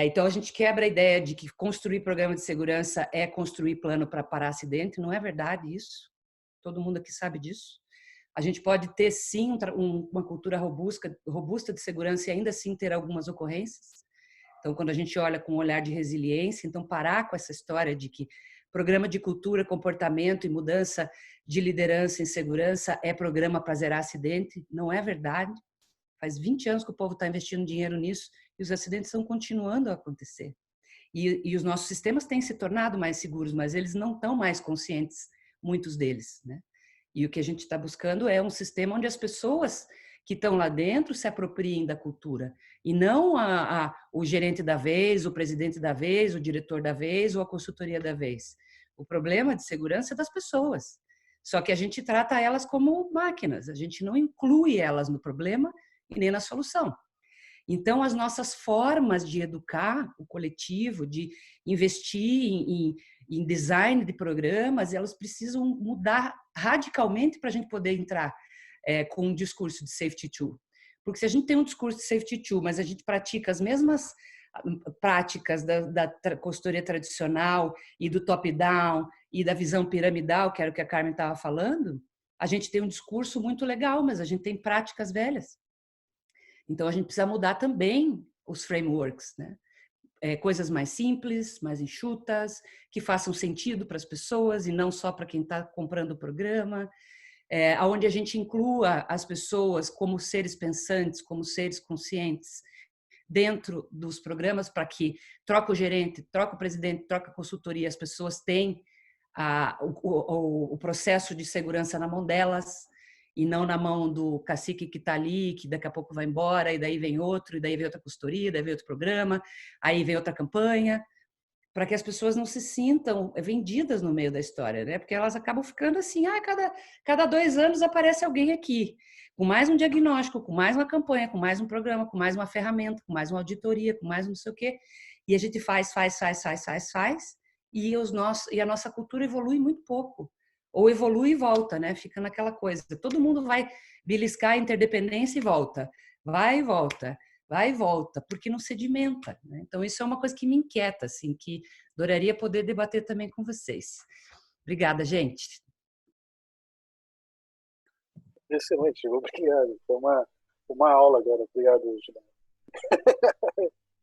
Então a gente quebra a ideia de que construir programa de segurança é construir plano para parar acidente, não é verdade isso, todo mundo aqui sabe disso. A gente pode ter sim uma cultura robusta de segurança e ainda assim ter algumas ocorrências. Então quando a gente olha com um olhar de resiliência, então parar com essa história de que programa de cultura, comportamento e mudança de liderança em segurança é programa para zerar acidente. Não é verdade. Faz 20 anos que o povo está investindo dinheiro nisso e os acidentes estão continuando a acontecer. E os nossos sistemas têm se tornado mais seguros, mas eles não estão mais conscientes, muitos deles, né? E o que a gente está buscando é um sistema onde as pessoas que estão lá dentro se apropriem da cultura e não o gerente da vez, o presidente da vez, o diretor da vez ou a consultoria da vez. O problema de segurança é das pessoas. Só que a gente trata elas como máquinas, a gente não inclui elas no problema e nem na solução. Então, as nossas formas de educar o coletivo, de investir em design de programas, elas precisam mudar radicalmente para a gente poder entrar com um discurso de safety tool. Porque se a gente tem um discurso de safety tool, mas a gente pratica as mesmas práticas da consultoria tradicional e do top-down e da visão piramidal, que era o que a Carmen estava falando, a gente tem um discurso muito legal, mas a gente tem práticas velhas. Então, a gente precisa mudar também os frameworks, né? Coisas mais simples, mais enxutas, que façam sentido para as pessoas e não só para quem está comprando o programa, onde a gente inclua as pessoas como seres pensantes, como seres conscientes dentro dos programas para que troca o gerente, troca o presidente, troca a consultoria, as pessoas têm o processo de segurança na mão delas, e não na mão do cacique que está ali, que daqui a pouco vai embora, e daí vem outro, e daí vem outra consultoria, daí vem outro programa, aí vem outra campanha, para que as pessoas não se sintam vendidas no meio da história, né? Porque elas acabam ficando assim, cada 2 anos aparece alguém aqui, com mais um diagnóstico, com mais uma campanha, com mais um programa, com mais uma ferramenta, com mais uma auditoria, com mais não sei o quê, e a gente faz, e a nossa cultura evolui muito pouco. Ou evolui e volta, né? Fica naquela coisa. Todo mundo vai beliscar a interdependência e volta. Vai e volta, vai e volta, porque não sedimenta, né? Então, isso é uma coisa que me inquieta, assim, que adoraria poder debater também com vocês. Obrigada, gente. Excelente, obrigado. Foi uma aula agora. Obrigado, Juliana.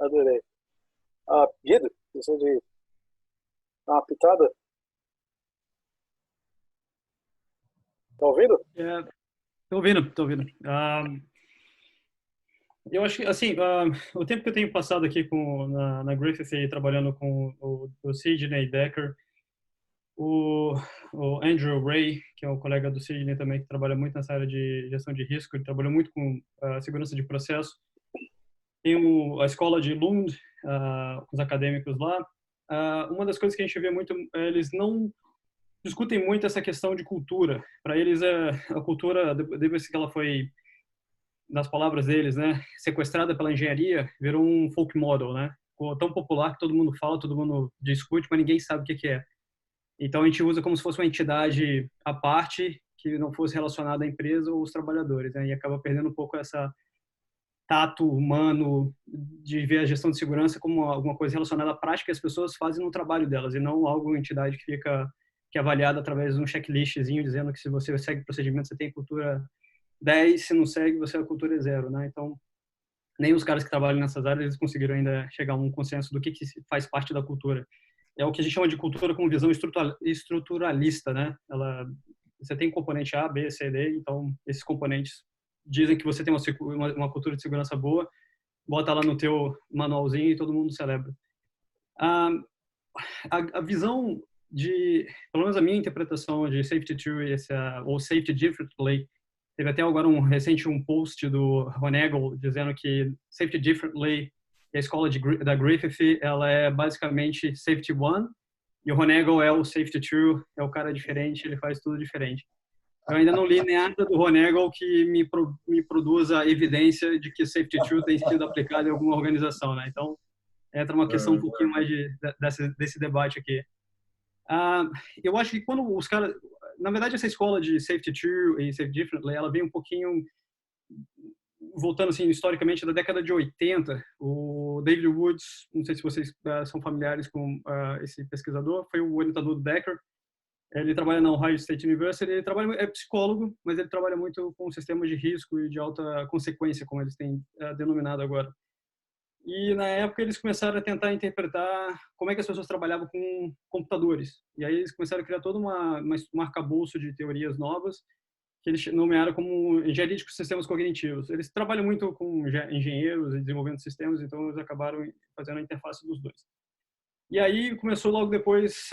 Adorei. Guido, precisa de uma pitada? Tá ouvindo? Tô ouvindo. Eu acho que, assim, o tempo que eu tenho passado aqui na Griffith, trabalhando com o Sidney Becker, o Andrew Ray, que é um colega do Sidney também, que trabalha muito nessa área de gestão de risco, ele trabalhou muito com segurança de processo. Tem a escola de Lund, os acadêmicos lá. Uma das coisas que a gente vê muito, eles não discutem muito essa questão de cultura. Para eles, a cultura, depois que ela foi, nas palavras deles, né, sequestrada pela engenharia, virou um folk model, né? Ficou tão popular que todo mundo fala, todo mundo discute, mas ninguém sabe o que é. Então, a gente usa como se fosse uma entidade à parte, que não fosse relacionada à empresa ou aos trabalhadores, né? E acaba perdendo um pouco essa tato humano de ver a gestão de segurança como alguma coisa relacionada à prática que as pessoas fazem no trabalho delas, e não algo entidade que é avaliada através de um checklistzinho dizendo que se você segue o procedimento, você tem cultura 10, se não segue, você é cultura 0, né? Então, nem os caras que trabalham nessas áreas eles conseguiram ainda chegar a um consenso do que faz parte da cultura. É o que a gente chama de cultura com visão estruturalista, né? Você tem componente A, B, C, D, então esses componentes dizem que você tem uma cultura de segurança boa, bota lá no teu manualzinho e todo mundo celebra. A visão pelo menos a minha interpretação de Safety True ou Safety Differently, teve até agora um post do Honegal dizendo que Safety Differently, a escola da Griffith, ela é basicamente Safety One, e o Honegal é o Safety True, é o cara diferente, ele faz tudo diferente. Eu ainda não li nada do Honegal que me produza evidência de que Safety True tem sido aplicado em alguma organização, né? Então, entra uma questão um pouquinho mais desse debate aqui. Eu acho que quando os caras... Na verdade, essa escola de Safety True e Safety Differently, ela vem um pouquinho... Voltando, assim, historicamente, da década de 80, o David Woods, não sei se vocês são familiares com esse pesquisador, foi o orientador do Decker. Ele trabalha na Ohio State University, é psicólogo, mas ele trabalha muito com sistemas de risco e de alta consequência, como eles têm denominado agora. E na época eles começaram a tentar interpretar como é que as pessoas trabalhavam com computadores. E aí eles começaram a criar todo um arcabouço de teorias novas que eles nomearam como engenharia de sistemas cognitivos. Eles trabalham muito com engenheiros e desenvolvendo sistemas, então eles acabaram fazendo a interface dos dois. E aí começou logo depois,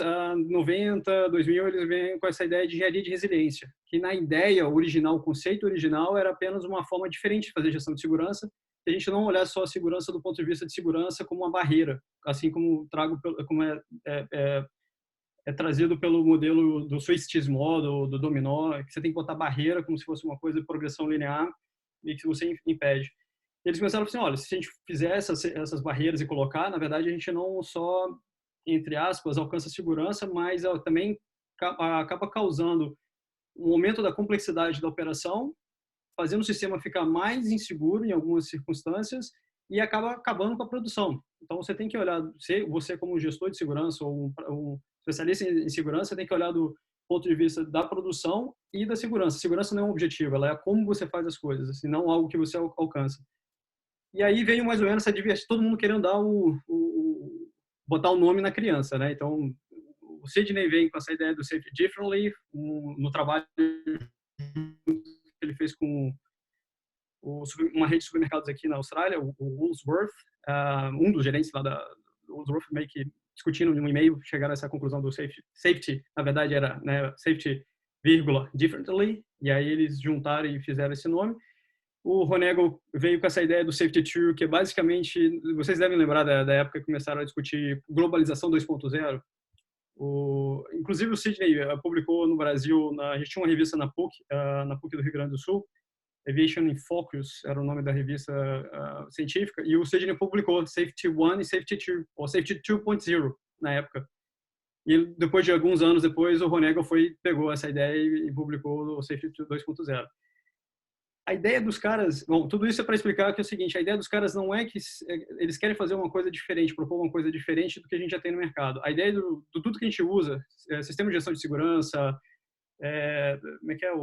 90, 2000, eles vêm com essa ideia de engenharia de resiliência, que na ideia original, o conceito original era apenas uma forma diferente de fazer gestão de segurança, a gente não olhar só a segurança do ponto de vista de segurança como uma barreira, assim como é trazido pelo modelo do Swiss Model, do dominó, que você tem que botar barreira como se fosse uma coisa de progressão linear e que você impede. Eles começaram a falar assim, olha, se a gente fizer essas barreiras e colocar, na verdade a gente não só, entre aspas, alcança a segurança, mas também acaba causando um aumento da complexidade da operação, fazendo o sistema ficar mais inseguro em algumas circunstâncias e acaba acabando com a produção. Então, você tem que olhar, você como gestor de segurança ou um especialista em segurança, tem que olhar do ponto de vista da produção e da segurança. Segurança não é um objetivo, ela é como você faz as coisas, assim, não algo que você alcança. E aí veio mais ou menos essa diversidade, todo mundo querendo dar botar o nome na criança, né? Então, o Sidney vem com essa ideia do Safety Differently, no trabalho que ele fez com uma rede de supermercados aqui na Austrália, o Woolworths, um dos gerentes lá da Woolworths, meio que discutindo em um e-mail, chegaram a essa conclusão do safety, na verdade era, né, safety, differently, e aí eles juntaram e fizeram esse nome. O Honegal veio com essa ideia do Safety True, que é basicamente, vocês devem lembrar da época que começaram a discutir globalização 2.0. Inclusive o Sidney publicou no Brasil, a gente tinha uma revista na PUC do Rio Grande do Sul, Aviation in Focus era o nome da revista científica, e o Sidney publicou Safety 1 e Safety 2, ou Safety 2.0 na época. E depois de alguns anos depois, o Honegal pegou essa ideia e publicou o Safety 2.0. A ideia dos caras, bom, tudo isso é para explicar que é o seguinte, a ideia dos caras não é que eles querem fazer uma coisa diferente, propor uma coisa diferente do que a gente já tem no mercado. A ideia do tudo que a gente usa, sistema de gestão de segurança, como é que é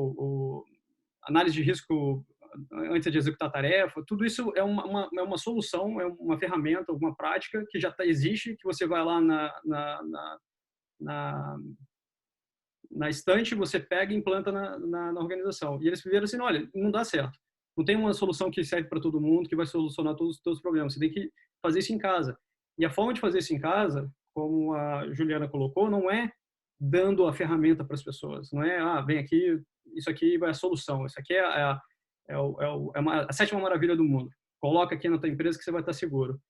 análise de risco antes de executar a tarefa, tudo isso é uma solução, é uma ferramenta, uma prática que já existe, que você vai lá na estante, você pega e implanta na organização. E eles viram assim, olha, não dá certo. Não tem uma solução que serve para todo mundo, que vai solucionar todos os problemas. Você tem que fazer isso em casa. E a forma de fazer isso em casa, como a Juliana colocou, não é dando a ferramenta para as pessoas. Não é, vem aqui, isso aqui vai a solução. Isso aqui é a 7ª maravilha do mundo. Coloca aqui na tua empresa que você vai estar seguro.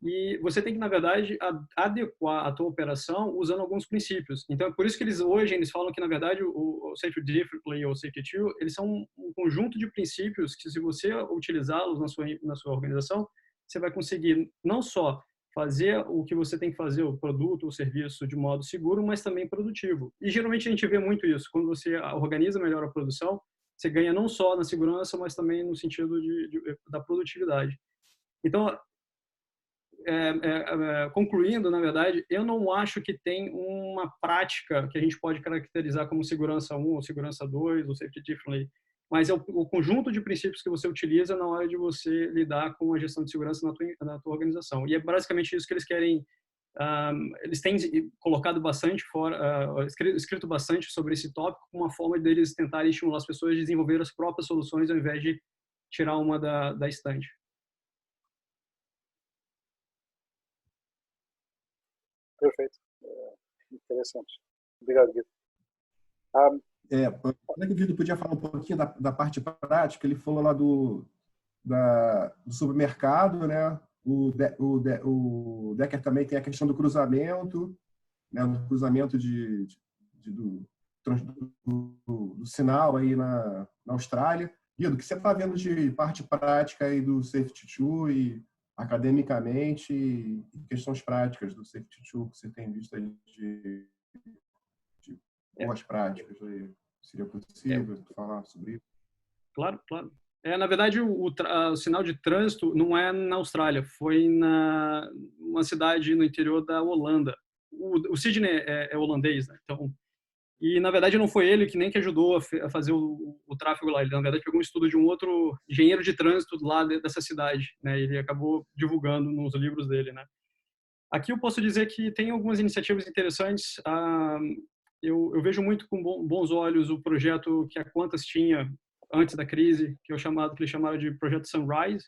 E você tem que, na verdade, adequar a tua operação usando alguns princípios. Então, é por isso que eles falam que, na verdade, o Safety Differently ou Safety True, eles são um conjunto de princípios que, se você utilizá-los na sua organização, você vai conseguir não só fazer o que você tem que fazer, o produto ou serviço, de modo seguro, mas também produtivo. E, geralmente, a gente vê muito isso. Quando você organiza melhor a produção, você ganha não só na segurança, mas também no sentido da produtividade. Então, concluindo, na verdade, eu não acho que tem uma prática que a gente pode caracterizar como segurança 1 ou segurança 2 ou safety differently, mas é o conjunto de princípios que você utiliza na hora de você lidar com a gestão de segurança na tua organização. E é basicamente isso que eles querem. Eles têm colocado bastante escrito bastante sobre esse tópico, como uma forma deles tentarem estimular as pessoas a desenvolver as próprias soluções ao invés de tirar uma da estante. Perfeito. Interessante. Obrigado, Guido. O Guido podia falar um pouquinho da parte prática. Ele falou lá do supermercado, né? O Decker também tem a questão do cruzamento, né? Do cruzamento do sinal aí na Austrália. Guido, o que você está vendo de parte prática aí do Safety 2 e academicamente e questões práticas do Safety 2 que você tem visto aí de boas práticas aí? Seria possível falar sobre isso? Claro, claro. Na verdade, o sinal de trânsito não é na Austrália, foi uma cidade no interior da Holanda. O Sydney é holandês, né? Então, e, na verdade, não foi ele que ajudou a fazer o tráfego lá. Ele, na verdade, pegou um estudo de um outro engenheiro de trânsito lá dessa cidade, né? Ele acabou divulgando nos livros dele, né? Aqui eu posso dizer que tem algumas iniciativas interessantes. Eu vejo muito com bons olhos o projeto que a Qantas tinha antes da crise, que eles chamaram de Projeto Sunrise.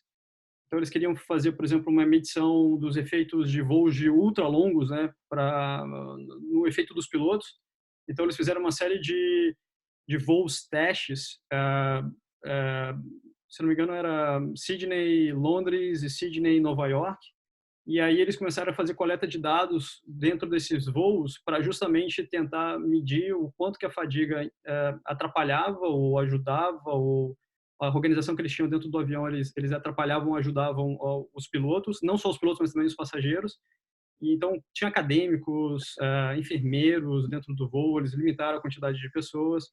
Então, eles queriam fazer, por exemplo, uma medição dos efeitos de voos de ultra longos, né, no efeito dos pilotos. Então, eles fizeram uma série de voos testes. Se não me engano, era Sydney, Londres e Sydney, Nova York. E aí eles começaram a fazer coleta de dados dentro desses voos para justamente tentar medir o quanto que a fadiga atrapalhava ou ajudava, ou a organização que eles tinham dentro do avião, eles atrapalhavam ou ajudavam os pilotos, não só os pilotos, mas também os passageiros. E então, tinha acadêmicos, enfermeiros dentro do voo, eles limitaram a quantidade de pessoas.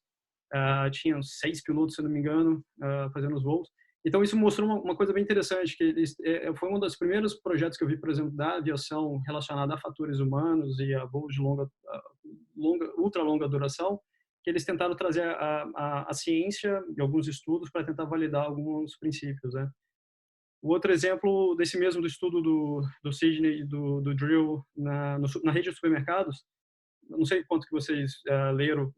Tinham 6 pilotos, se não me engano, fazendo os voos. Então, isso mostrou uma coisa bem interessante, que foi um dos primeiros projetos que eu vi, por exemplo, da aviação relacionada a fatores humanos e a voos de ultra longa duração, que eles tentaram trazer a ciência e alguns estudos para tentar validar alguns princípios, né? O outro exemplo desse mesmo do estudo do Sydney e do Drill na rede de supermercados, não sei quanto que vocês leram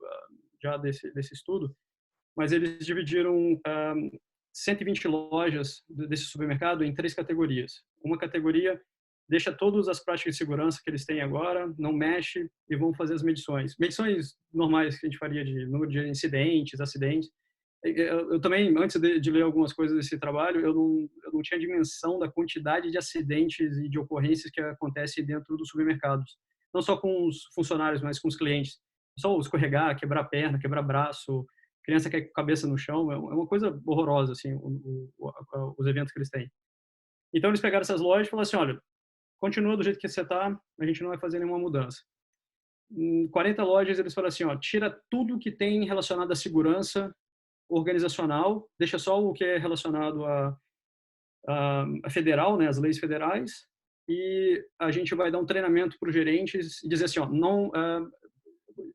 já desse estudo, mas eles dividiram 120 lojas desse supermercado em 3 categorias. Uma categoria deixa todas as práticas de segurança que eles têm agora, não mexe e vão fazer as medições. Medições normais que a gente faria de número de incidentes, acidentes. Eu também, antes de ler algumas coisas desse trabalho, eu não tinha dimensão da quantidade de acidentes e de ocorrências que acontecem dentro dos supermercados. Não só com os funcionários, mas com os clientes. Só escorregar, quebrar perna, quebrar braço, criança cair com a cabeça no chão, é uma coisa horrorosa, assim, os eventos que eles têm. Então, eles pegaram essas lojas e falaram assim, olha, continua do jeito que você está, a gente não vai fazer nenhuma mudança. Em 40 lojas, eles falaram assim, ó, tira tudo que tem relacionado à segurança organizacional, deixa só o que é relacionado a federal, né, as leis federais, e a gente vai dar um treinamento para os gerentes e dizer assim, ó, não,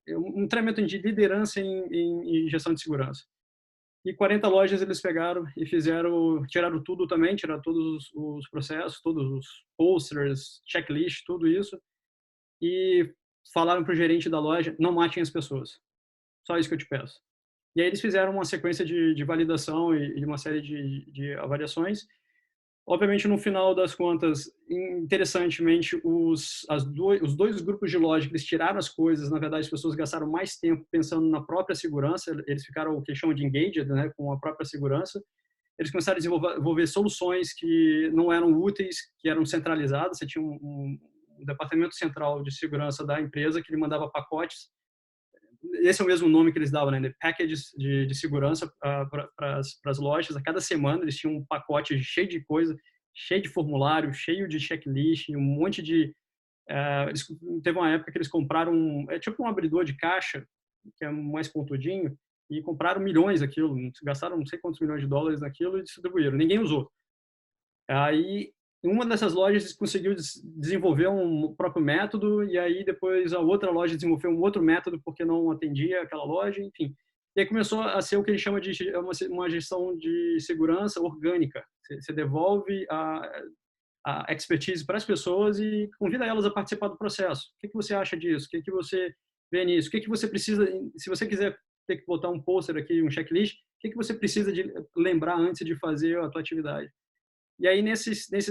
um treinamento de liderança em gestão de segurança. E 40 lojas eles pegaram e tiraram tudo também, tiraram todos os processos, todos os posters, checklist, tudo isso, e falaram para o gerente da loja, não matem as pessoas. Só isso que eu te peço. E aí eles fizeram uma sequência de validação e uma série de avaliações. Obviamente, no final das contas, interessantemente, os 2 grupos de loja que eles tiraram as coisas, na verdade, as pessoas gastaram mais tempo pensando na própria segurança, eles ficaram o que chamam de engaged, né, com a própria segurança. Eles começaram a desenvolver soluções que não eram úteis, que eram centralizadas. Você tinha um departamento central de segurança da empresa que ele mandava pacotes. Esse é o mesmo nome que eles davam, né? Packages de segurança para as lojas. A cada semana eles tinham um pacote cheio de coisa, cheio de formulário, cheio de checklist, um monte de... teve uma época que eles compraram tipo um abridor de caixa, que é mais pontudinho, e compraram milhões daquilo, gastaram não sei quantos milhões de dólares naquilo e distribuíram. Ninguém usou. Aí, uma dessas lojas conseguiu desenvolver um próprio método e aí depois a outra loja desenvolveu um outro método porque não atendia aquela loja, enfim. E aí começou a ser o que eles chamam de uma gestão de segurança orgânica. Você devolve a expertise para as pessoas e convida elas a participar do processo. O que você acha disso? O que você vê nisso? O que você precisa, se você quiser ter que botar um pôster aqui, um checklist, o que você precisa de lembrar antes de fazer a tua atividade? E aí,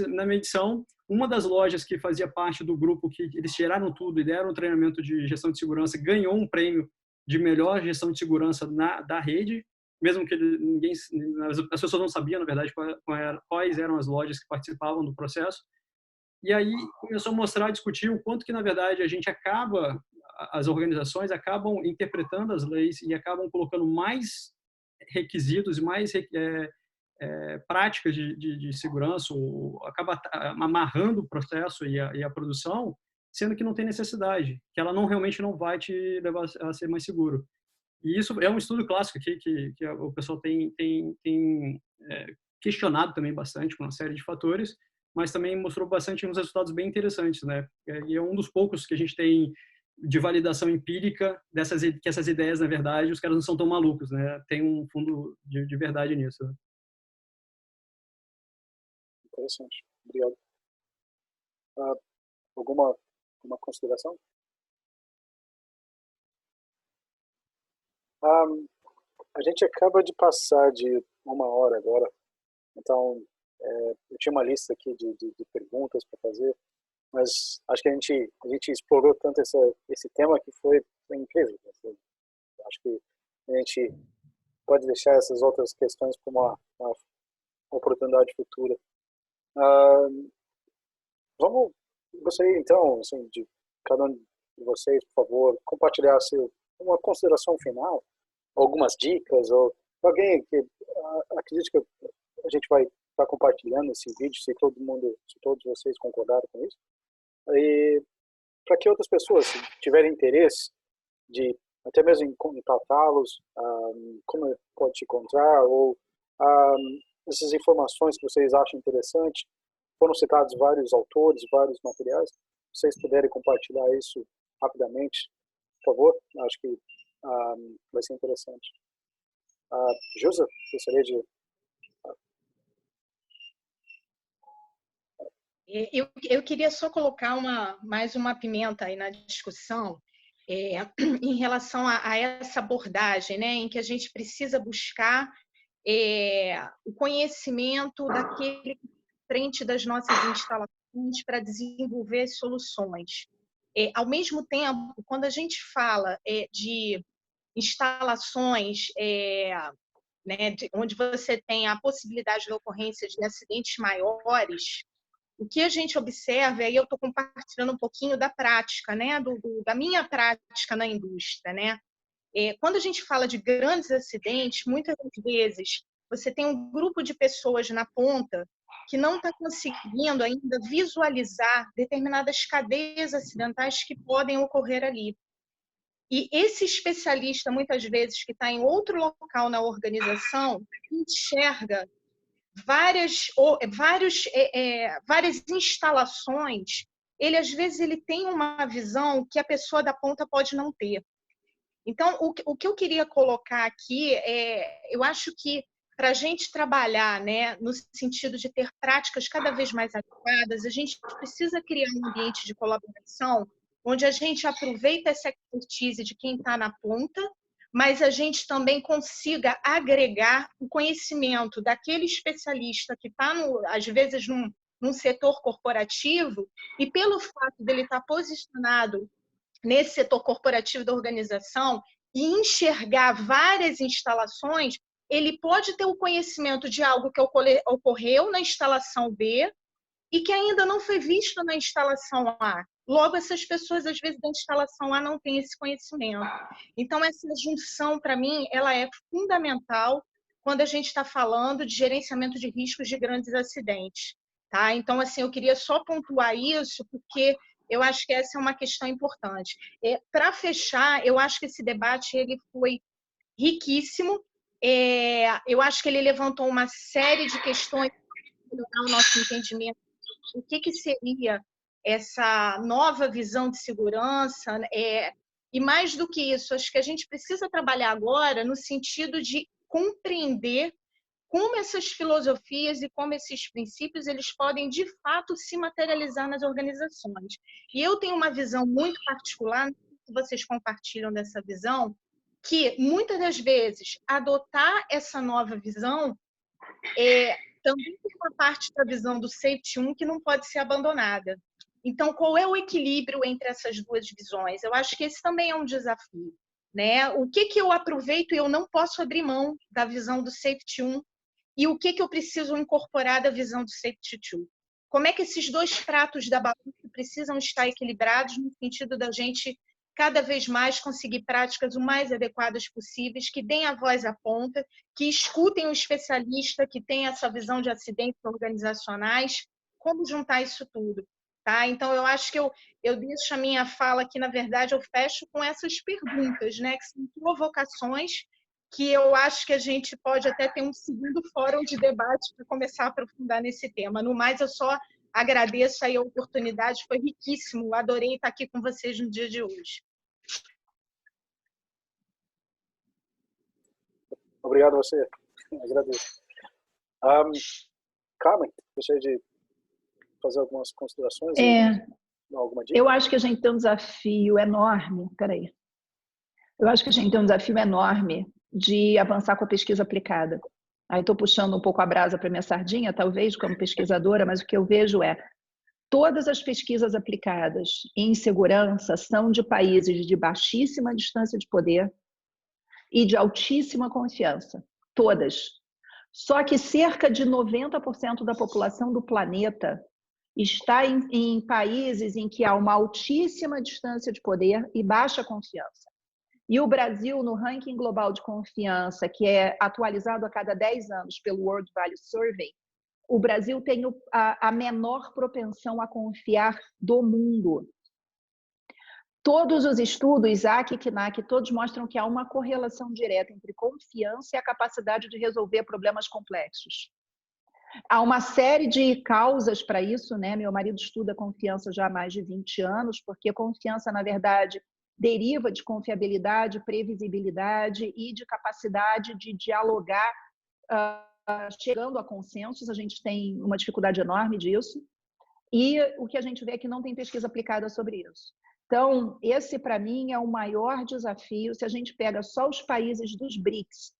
na medição, uma das lojas que fazia parte do grupo, que eles tiraram tudo e deram um treinamento de gestão de segurança, ganhou um prêmio de melhor gestão de segurança da rede, mesmo que as pessoas não sabiam, na verdade, quais eram as lojas que participavam do processo. E aí começou a mostrar, discutir o quanto que, na verdade, as organizações acabam interpretando as leis e acabam colocando mais requisitos e mais práticas de segurança, ou acaba amarrando o processo e a produção, sendo que não tem necessidade, que ela realmente não vai te levar a ser mais seguro. E isso é um estudo clássico aqui que o pessoal tem questionado também bastante com uma série de fatores, mas também mostrou bastante uns resultados bem interessantes, né? E é um dos poucos que a gente tem de validação empírica que essas ideias, na verdade, os caras não são tão malucos, né? Tem um fundo de verdade nisso. Né? Interessante. Obrigado. Alguma consideração? A gente acaba de passar de 1 hora agora, então eu tinha uma lista aqui de perguntas para fazer, mas acho que a gente explorou tanto esse tema que foi incrível. Acho que a gente pode deixar essas outras questões para uma oportunidade futura. Gostaria então, assim, de cada um de vocês, por favor, compartilhar uma consideração final, algumas dicas, ou alguém que acredite que a gente vai estar compartilhando esse vídeo, se todos vocês concordaram com isso, e para que outras pessoas, se tiverem interesse de até mesmo em contatá-los, como pode te encontrar, ou essas informações que vocês acham interessantes. Foram citados vários autores, vários materiais. Se vocês puderem compartilhar isso rapidamente, por favor, acho que vai ser interessante. Josa, gostaria de... Eu queria só colocar mais uma pimenta aí na discussão, em relação a essa abordagem, né, em que a gente precisa buscar o conhecimento daquele frente das nossas instalações para desenvolver soluções. Ao mesmo tempo, quando a gente fala de instalações né, onde você tem a possibilidade de ocorrência de acidentes maiores, o que a gente observa, e aí eu estou compartilhando um pouquinho da prática, né, da minha prática na indústria, né? Quando a gente fala de grandes acidentes, muitas vezes você tem um grupo de pessoas na ponta que não está conseguindo ainda visualizar determinadas cadeias acidentais que podem ocorrer ali. E esse especialista, muitas vezes, que está em outro local na organização, enxerga várias instalações, às vezes ele tem uma visão que a pessoa da ponta pode não ter. Então, o que eu queria colocar aqui eu acho que para a gente trabalhar, né, no sentido de ter práticas cada vez mais adequadas, a gente precisa criar um ambiente de colaboração onde a gente aproveita essa expertise de quem está na ponta, mas a gente também consiga agregar o conhecimento daquele especialista que está, às vezes, num setor corporativo, e pelo fato dele estar posicionado nesse setor corporativo da organização e enxergar várias instalações, ele pode ter o conhecimento de algo que ocorreu na instalação B e que ainda não foi visto na instalação A. Logo, essas pessoas, às vezes, da instalação A não têm esse conhecimento. Então, essa junção, para mim, ela é fundamental quando a gente está falando de gerenciamento de riscos de grandes acidentes. Tá? Então, assim, eu queria só pontuar isso, porque eu acho que essa é uma questão importante. Para fechar, eu acho que esse debate ele foi riquíssimo. Eu acho que ele levantou uma série de questões para melhorar o nosso entendimento. O que seria essa nova visão de segurança? E mais do que isso, acho que a gente precisa trabalhar agora no sentido de compreender como essas filosofias e como esses princípios eles podem, de fato, se materializar nas organizações. E eu tenho uma visão muito particular, não sei se vocês compartilham dessa visão, que, muitas das vezes, adotar essa nova visão também tem uma parte da visão do Safety 1 que não pode ser abandonada. Então, qual é o equilíbrio entre essas duas visões? Eu acho que esse também é um desafio, né? O que eu aproveito e eu não posso abrir mão da visão do Safety 1 e o que eu preciso incorporar da visão do Safety 2? Como é que esses dois pratos da balança precisam estar equilibrados no sentido da gente cada vez mais conseguir práticas o mais adequadas possíveis, que deem a voz à ponta, que escutem o especialista, que tenha essa visão de acidentes organizacionais, como juntar isso tudo, tá? Então, eu acho que eu deixo a minha fala aqui, na verdade, eu fecho com essas perguntas, né, que são provocações, que eu acho que a gente pode até ter um segundo fórum de debate para começar a aprofundar nesse tema. No mais, eu só agradeço aí a oportunidade, foi riquíssimo, adorei estar aqui com vocês no dia de hoje. Obrigado a você, agradeço. Carmen, gostaria de fazer algumas considerações? Alguma dica? Eu acho que a gente tem um desafio enorme, eu acho que a gente tem um desafio enorme de avançar com a pesquisa aplicada. Aí estou puxando um pouco a brasa para minha sardinha, talvez, como pesquisadora, mas o que eu vejo é todas as pesquisas aplicadas em segurança são de países de baixíssima distância de poder e de altíssima confiança. Todas. Só que cerca de 90% da população do planeta está em países em que há uma altíssima distância de poder e baixa confiança. E o Brasil, no ranking global de confiança, que é atualizado a cada 10 anos pelo World Value Survey, o Brasil tem a menor propensão a confiar do mundo. Todos os estudos, ISAC e KNAC, todos mostram que há uma correlação direta entre confiança e a capacidade de resolver problemas complexos. Há uma série de causas para isso, né? Meu marido estuda confiança já há mais de 20 anos, porque confiança, na verdade, deriva de confiabilidade, previsibilidade e de capacidade de dialogar, chegando a consensos. A gente tem uma dificuldade enorme disso. E o que a gente vê é que não tem pesquisa aplicada sobre isso. Então, esse, para mim, é o maior desafio. Se a gente pega só os países dos BRICS,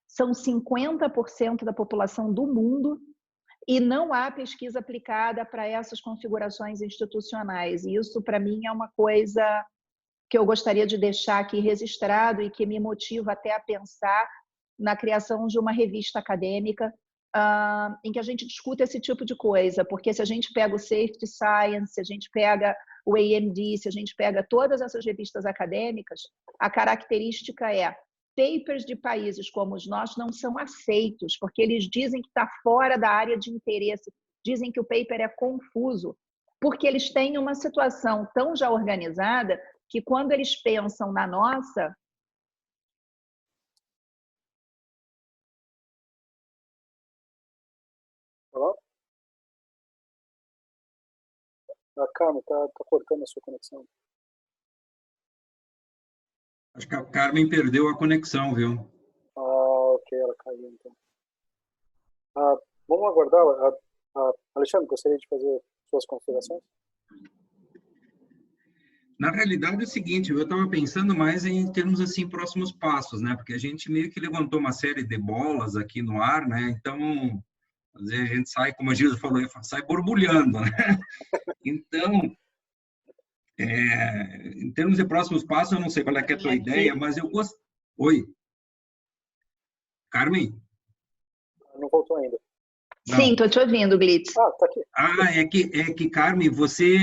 são 50% da população do mundo e não há pesquisa aplicada para essas configurações institucionais. E isso, para mim, é uma coisa que eu gostaria de deixar aqui registrado e que me motiva até a pensar na criação de uma revista acadêmica em que a gente discuta esse tipo de coisa, porque se a gente pega o Safety Science, se a gente pega o AMD, se a gente pega todas essas revistas acadêmicas, a característica é papers de países como os nossos não são aceitos, porque eles dizem que está fora da área de interesse, dizem que o paper é confuso, porque eles têm uma situação tão já organizada que quando eles pensam na nossa... Olá? Carmen, está cortando a sua conexão. Acho que a Carmen perdeu a conexão, viu? Ok, ela caiu, então. Vamos aguardar. Alexandre, gostaria de fazer suas considerações? Na realidade é o seguinte, eu estava pensando mais em termos assim próximos passos, né? Porque a gente meio que levantou uma série de bolas aqui no ar, né? Então, às vezes a gente sai, como a Gilda falou, sai borbulhando, né? Então, em termos de próximos passos, eu não sei qual é que é a tua ideia, mas eu gosto. Oi? Carmen? Não voltou ainda. Não. Sim, estou te ouvindo, Glitz. Tá aqui. É que Carmen, você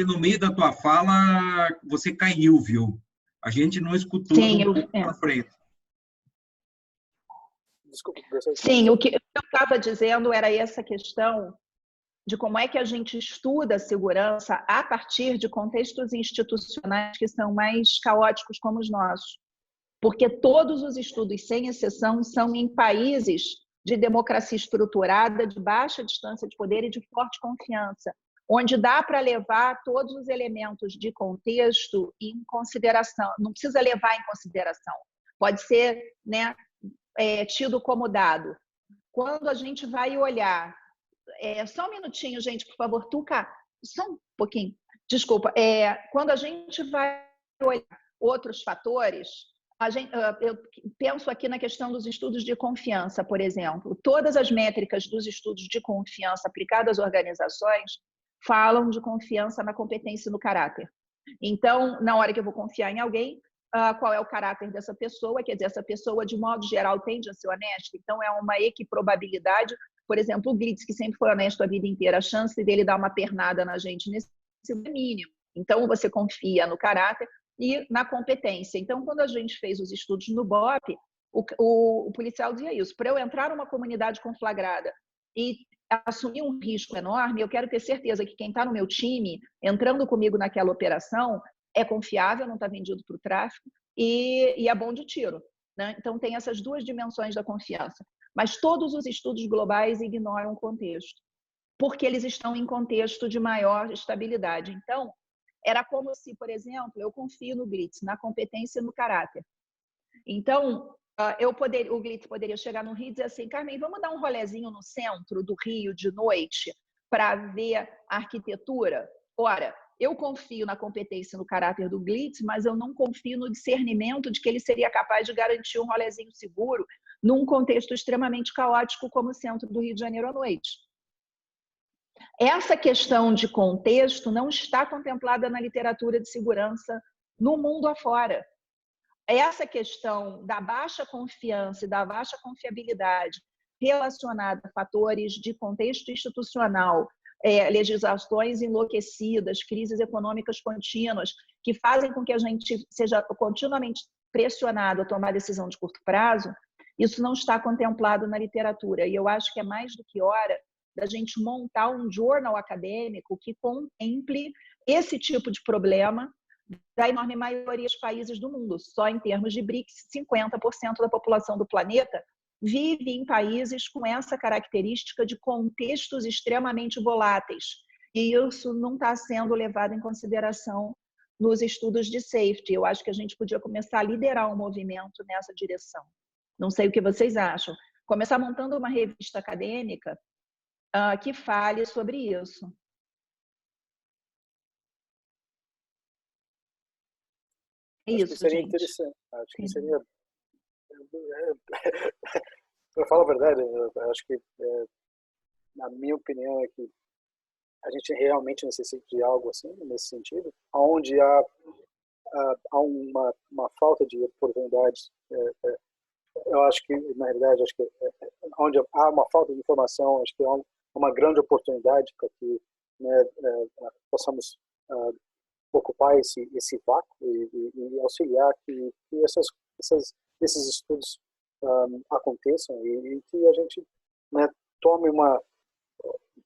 no meio da tua fala, você caiu, viu? A gente não escutou para frente. Desculpa. Sim, o que eu estava dizendo era essa questão de como é que a gente estuda a segurança a partir de contextos institucionais que são mais caóticos como os nossos. Porque todos os estudos, sem exceção, são em países de democracia estruturada, de baixa distância de poder e de forte confiança, onde dá para levar todos os elementos de contexto em consideração. Não precisa levar em consideração. Pode ser, né, tido como dado. Quando a gente vai olhar... só um minutinho, gente, por favor. Tuca, só um pouquinho. Desculpa. Quando a gente vai olhar outros fatores, eu penso aqui na questão dos estudos de confiança, por exemplo. Todas as métricas dos estudos de confiança aplicadas às organizações falam de confiança na competência e no caráter. Então, na hora que eu vou confiar em alguém, qual é o caráter dessa pessoa? Quer dizer, essa pessoa, de modo geral, tende a ser honesta. Então, é uma equiprobabilidade. Por exemplo, o Glitz, que sempre foi honesto a vida inteira, a chance dele dar uma pernada na gente nesse é mínimo. Então, você confia no caráter e na competência. Então, quando a gente fez os estudos no BOP, o policial dizia isso: para eu entrar numa comunidade conflagrada e assumir um risco enorme, eu quero ter certeza que quem está no meu time, entrando comigo naquela operação, é confiável, não está vendido para o tráfico e é bom de tiro, né? Então, tem essas duas dimensões da confiança. Mas todos os estudos globais ignoram o contexto, porque eles estão em contexto de maior estabilidade. Então, era como se, por exemplo, eu confio no Glitz, na competência e no caráter. Então, o Glitz poderia chegar no Rio e dizer assim: Carmen, vamos dar um rolezinho no centro do Rio de noite para ver a arquitetura? Ora, eu confio na competência e no caráter do Glitz, mas eu não confio no discernimento de que ele seria capaz de garantir um rolezinho seguro num contexto extremamente caótico como o centro do Rio de Janeiro à noite. Essa questão de contexto não está contemplada na literatura de segurança no mundo afora. Essa questão da baixa confiança e da baixa confiabilidade relacionada a fatores de contexto institucional, legislações enlouquecidas, crises econômicas contínuas, que fazem com que a gente seja continuamente pressionado a tomar decisão de curto prazo, isso não está contemplado na literatura. E eu acho que é mais do que hora da gente montar um jornal acadêmico que contemple esse tipo de problema da enorme maioria dos países do mundo. Só em termos de BRICS, 50% da população do planeta vive em países com essa característica de contextos extremamente voláteis. E isso não está sendo levado em consideração nos estudos de safety. Eu acho que a gente podia começar a liderar um movimento nessa direção. Não sei o que vocês acham. Começar montando uma revista acadêmica que fale sobre isso. Acho que seria interessante. Acho que seria... Para falar a verdade, eu acho que, na minha opinião, é que a gente realmente necessita de algo assim, nesse sentido, onde há uma falta de oportunidades. Eu acho que, na realidade, acho que onde há uma falta de informação, acho que há uma grande oportunidade para que, né, possamos ocupar esse vácuo e auxiliar que esses estudos aconteçam e que a gente, né,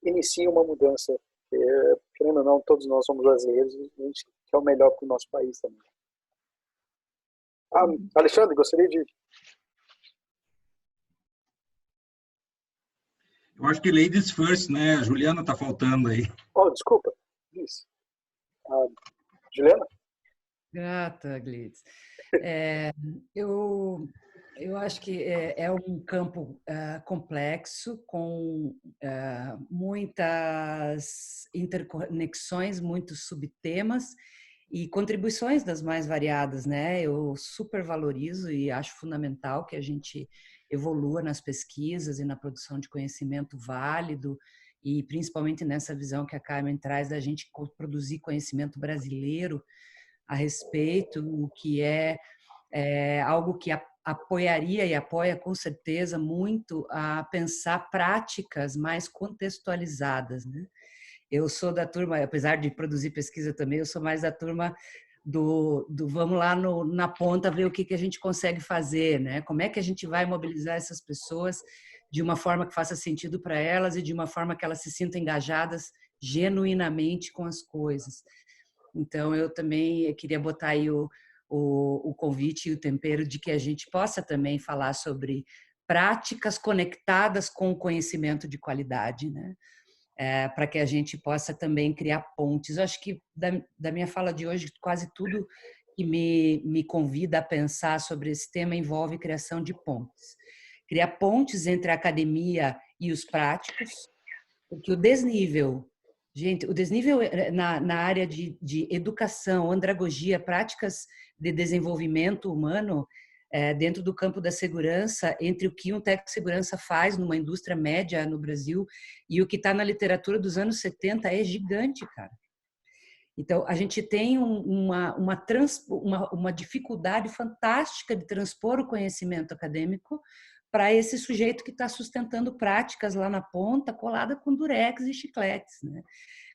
inicie uma mudança. Querendo ou não, todos nós somos brasileiros e a gente quer o melhor para o nosso país também. Alexandre, gostaria de... Eu acho que ladies first, né? A Juliana está faltando aí. Oh, desculpa. Isso. Juliana? Grata, Glitz. Eu acho que é um campo complexo, com muitas interconexões, muitos subtemas e contribuições das mais variadas, né? Eu super valorizo e acho fundamental que a gente evolua nas pesquisas e na produção de conhecimento válido, e principalmente nessa visão que a Carmen traz da gente produzir conhecimento brasileiro a respeito, o que é algo que apoiaria e apoia com certeza muito a pensar práticas mais contextualizadas, né? Eu sou da turma, apesar de produzir pesquisa também, eu sou mais da turma do vamos lá na ponta ver o que a gente consegue fazer, né? Como é que a gente vai mobilizar essas pessoas de uma forma que faça sentido para elas e de uma forma que elas se sintam engajadas genuinamente com as coisas. Então, eu também queria botar aí o convite e o tempero de que a gente possa também falar sobre práticas conectadas com o conhecimento de qualidade, né? Para que a gente possa também criar pontes. Eu acho que da minha fala de hoje, quase tudo que me convida a pensar sobre esse tema envolve criação de pontes. Criar pontes entre a academia e os práticos, porque o desnível na área de educação, andragogia, práticas de desenvolvimento humano, dentro do campo da segurança entre o que um técnico de segurança faz numa indústria média no Brasil e o que está na literatura dos anos 70 é gigante, cara. Então, a gente tem uma dificuldade fantástica de transpor o conhecimento acadêmico para esse sujeito que está sustentando práticas lá na ponta, colada com durex e chicletes, né?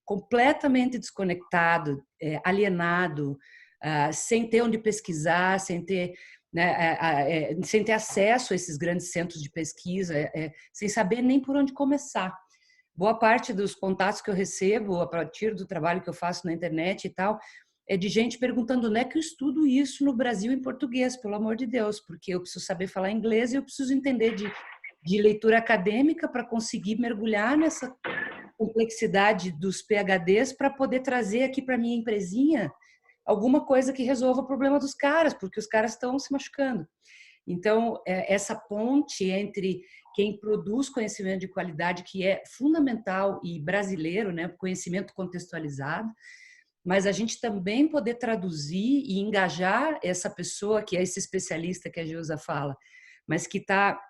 Completamente desconectado, alienado, sem ter onde pesquisar, sem ter, né, sem ter acesso a esses grandes centros de pesquisa, sem saber nem por onde começar. Boa parte dos contatos que eu recebo a partir do trabalho que eu faço na internet e tal, é de gente perguntando onde é que eu estudo isso no Brasil em português, pelo amor de Deus, porque eu preciso saber falar inglês e eu preciso entender de leitura acadêmica para conseguir mergulhar nessa complexidade dos PhDs para poder trazer aqui para minha empresinha alguma coisa que resolva o problema dos caras, porque os caras estão se machucando. Então, essa ponte entre quem produz conhecimento de qualidade, que é fundamental e brasileiro, né, conhecimento contextualizado, mas a gente também poder traduzir e engajar essa pessoa, que é esse especialista que a Gilza fala, mas que está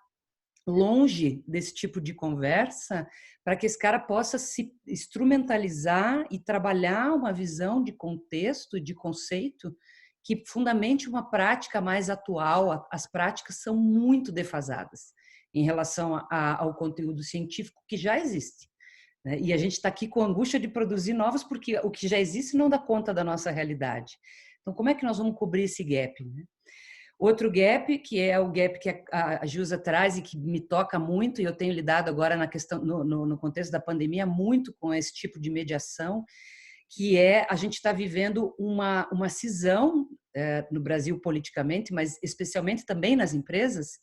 longe desse tipo de conversa, para que esse cara possa se instrumentalizar e trabalhar uma visão de contexto, de conceito, que fundamente uma prática mais atual. As práticas são muito defasadas em relação ao conteúdo científico que já existe, né? E a gente está aqui com a angústia de produzir novos, porque o que já existe não dá conta da nossa realidade. Então, como é que nós vamos cobrir esse gap, né? Outro gap, que é o gap que a Gilza traz e que me toca muito, e eu tenho lidado agora na questão, no contexto da pandemia, muito com esse tipo de mediação, que é a gente está vivendo uma cisão no Brasil politicamente, mas especialmente também nas empresas,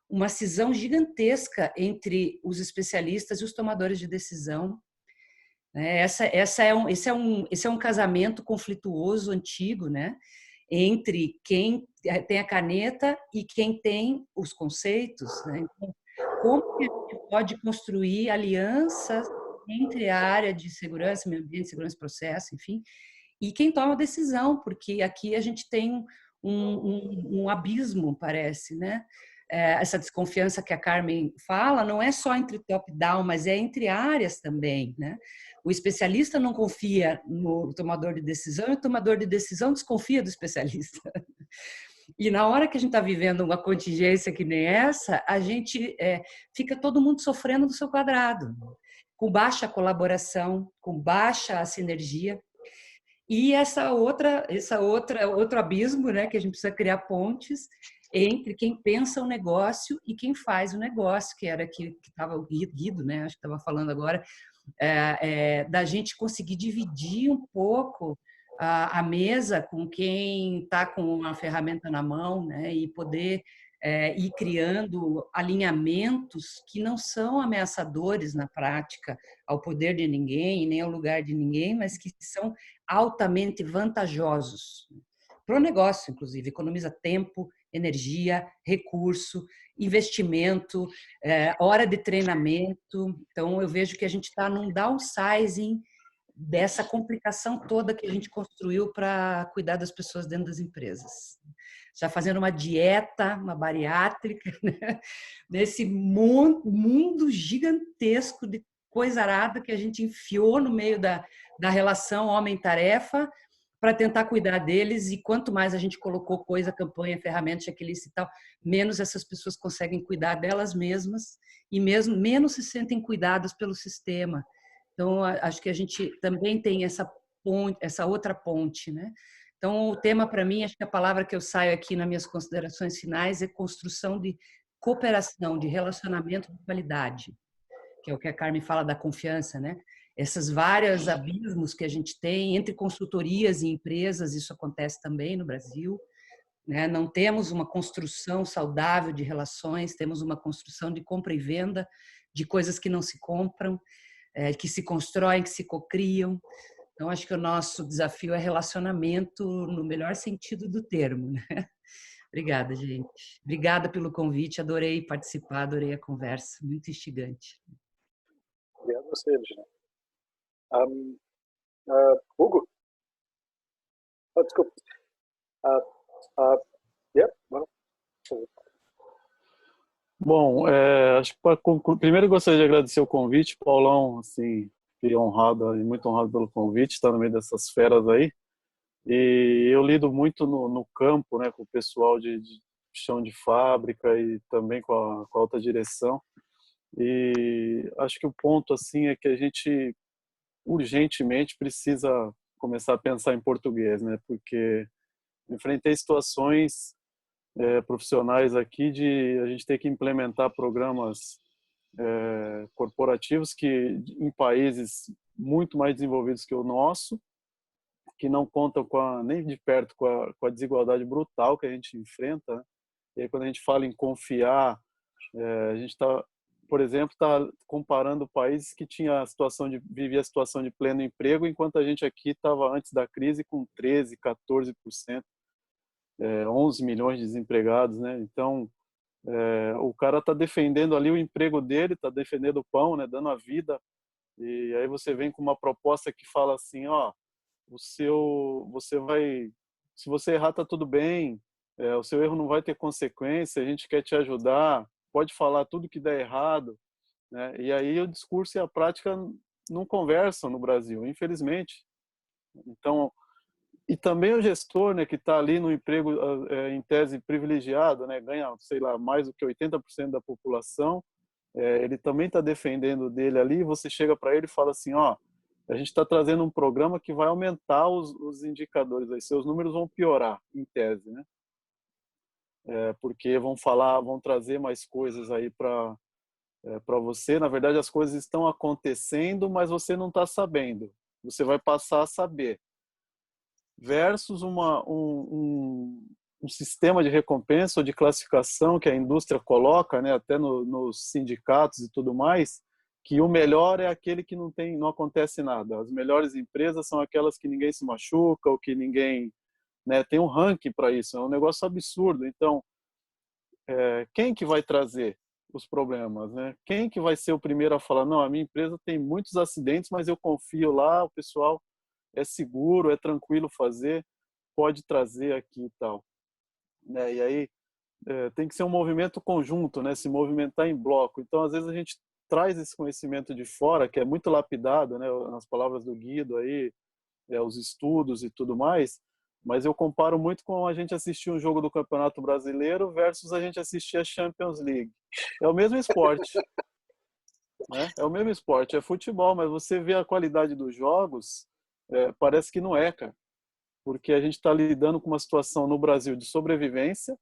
uma cisão gigantesca entre os especialistas e os tomadores de decisão. Esse é um casamento conflituoso, antigo, né? Entre quem tem a caneta e quem tem os conceitos, né? Então, como que a gente pode construir alianças entre a área de segurança, meio ambiente, segurança do processo, enfim, e quem toma a decisão, porque aqui a gente tem um abismo, parece, né? Essa desconfiança que a Carmen fala não é só entre top-down, mas é entre áreas também, né? O especialista não confia no tomador de decisão e o tomador de decisão desconfia do especialista. E na hora que a gente está vivendo uma contingência que nem essa, a gente fica todo mundo sofrendo do seu quadrado, com baixa colaboração, com baixa sinergia. E outro abismo, né, que a gente precisa criar pontes entre quem pensa o negócio e quem faz o negócio, que era que estava o Guido, né, acho que estava falando agora, da gente conseguir dividir um pouco a mesa com quem está com a ferramenta na mão, né, e poder ir criando alinhamentos que não são ameaçadores na prática ao poder de ninguém, nem ao lugar de ninguém, mas que são altamente vantajosos para o negócio, inclusive, economiza tempo, energia, recurso, investimento, hora de treinamento. Então, eu vejo que a gente está num downsizing dessa complicação toda que a gente construiu para cuidar das pessoas dentro das empresas. Já fazendo uma dieta, uma bariátrica, né? Nesse mundo gigantesco de coisa arada que a gente enfiou no meio da relação homem-tarefa para tentar cuidar deles, e quanto mais a gente colocou coisa, campanha, ferramenta, checklist e tal, menos essas pessoas conseguem cuidar delas mesmas e mesmo menos se sentem cuidadas pelo sistema. Então, acho que a gente também tem essa ponte, essa outra ponte, né? Então, o tema para mim, acho que a palavra que eu saio aqui nas minhas considerações finais é construção de cooperação, de relacionamento de qualidade, que é o que a Carmen fala da confiança, né? Esses vários abismos que a gente tem entre consultorias e empresas, isso acontece também no Brasil, né? Não temos uma construção saudável de relações, temos uma construção de compra e venda de coisas que não se compram, que se constroem, que se cocriam. Então, acho que o nosso desafio é relacionamento no melhor sentido do termo, né? Obrigada, gente. Obrigada pelo convite, adorei participar, adorei a conversa, muito instigante. Obrigado a você, Virginia. Hugo? Desculpa. Yeah, bueno. Bom, acho que primeiro eu gostaria de agradecer o convite, Paulão, assim, fiquei honrado e muito honrado pelo convite, estar no meio dessas feras aí. E eu lido muito no campo, né, com o pessoal de chão de fábrica e também com a alta direção. E acho que o ponto assim é que a gente urgentemente precisa começar a pensar em português, né? Porque enfrentei situações profissionais aqui de a gente ter que implementar programas corporativos que em países muito mais desenvolvidos que o nosso, que não contam nem de perto com a desigualdade brutal que a gente enfrenta, né? E aí, quando a gente fala em confiar, a gente está, por exemplo, comparando países que vivia a situação de pleno emprego, enquanto a gente aqui estava antes da crise com 13%, 14%, 11 milhões de desempregados, né? Então, o cara está defendendo ali o emprego dele, está defendendo o pão, né? Dando a vida. E aí você vem com uma proposta que fala assim, ó, se você errar tá tudo bem, o seu erro não vai ter consequência, a gente quer te ajudar, pode falar tudo que der errado, né? E aí o discurso e a prática não conversam no Brasil, infelizmente. Então, e também o gestor, né, que está ali no emprego em tese privilegiado, né, ganha, sei lá, mais do que 80% da população, ele também está defendendo dele ali, você chega para ele e fala assim, ó, a gente está trazendo um programa que vai aumentar os indicadores, aí seus números vão piorar, em tese, né? Porque vão trazer mais coisas aí para você. Na verdade, as coisas estão acontecendo, mas você não está sabendo. Você vai passar a saber. Versus um sistema de recompensa ou de classificação que a indústria coloca, né, até nos sindicatos e tudo mais, que o melhor é aquele que não acontece nada. As melhores empresas são aquelas que ninguém se machuca, ou que ninguém, né, tem um ranking para isso. É um negócio absurdo. Então, quem que vai trazer os problemas, né? Quem que vai ser o primeiro a falar, não, a minha empresa tem muitos acidentes, mas eu confio lá, o pessoal é seguro, é tranquilo fazer, pode trazer aqui e tal, né? E aí tem que ser um movimento conjunto, né? Se movimentar em bloco. Então, às vezes a gente traz esse conhecimento de fora, que é muito lapidado, né? Nas palavras do Guido aí, os estudos e tudo mais, mas eu comparo muito com a gente assistir um jogo do Campeonato Brasileiro versus a gente assistir a Champions League. É o mesmo esporte, né? É o mesmo esporte, é futebol, mas você vê a qualidade dos jogos, parece que não é, cara. Porque a gente está lidando com uma situação no Brasil de sobrevivência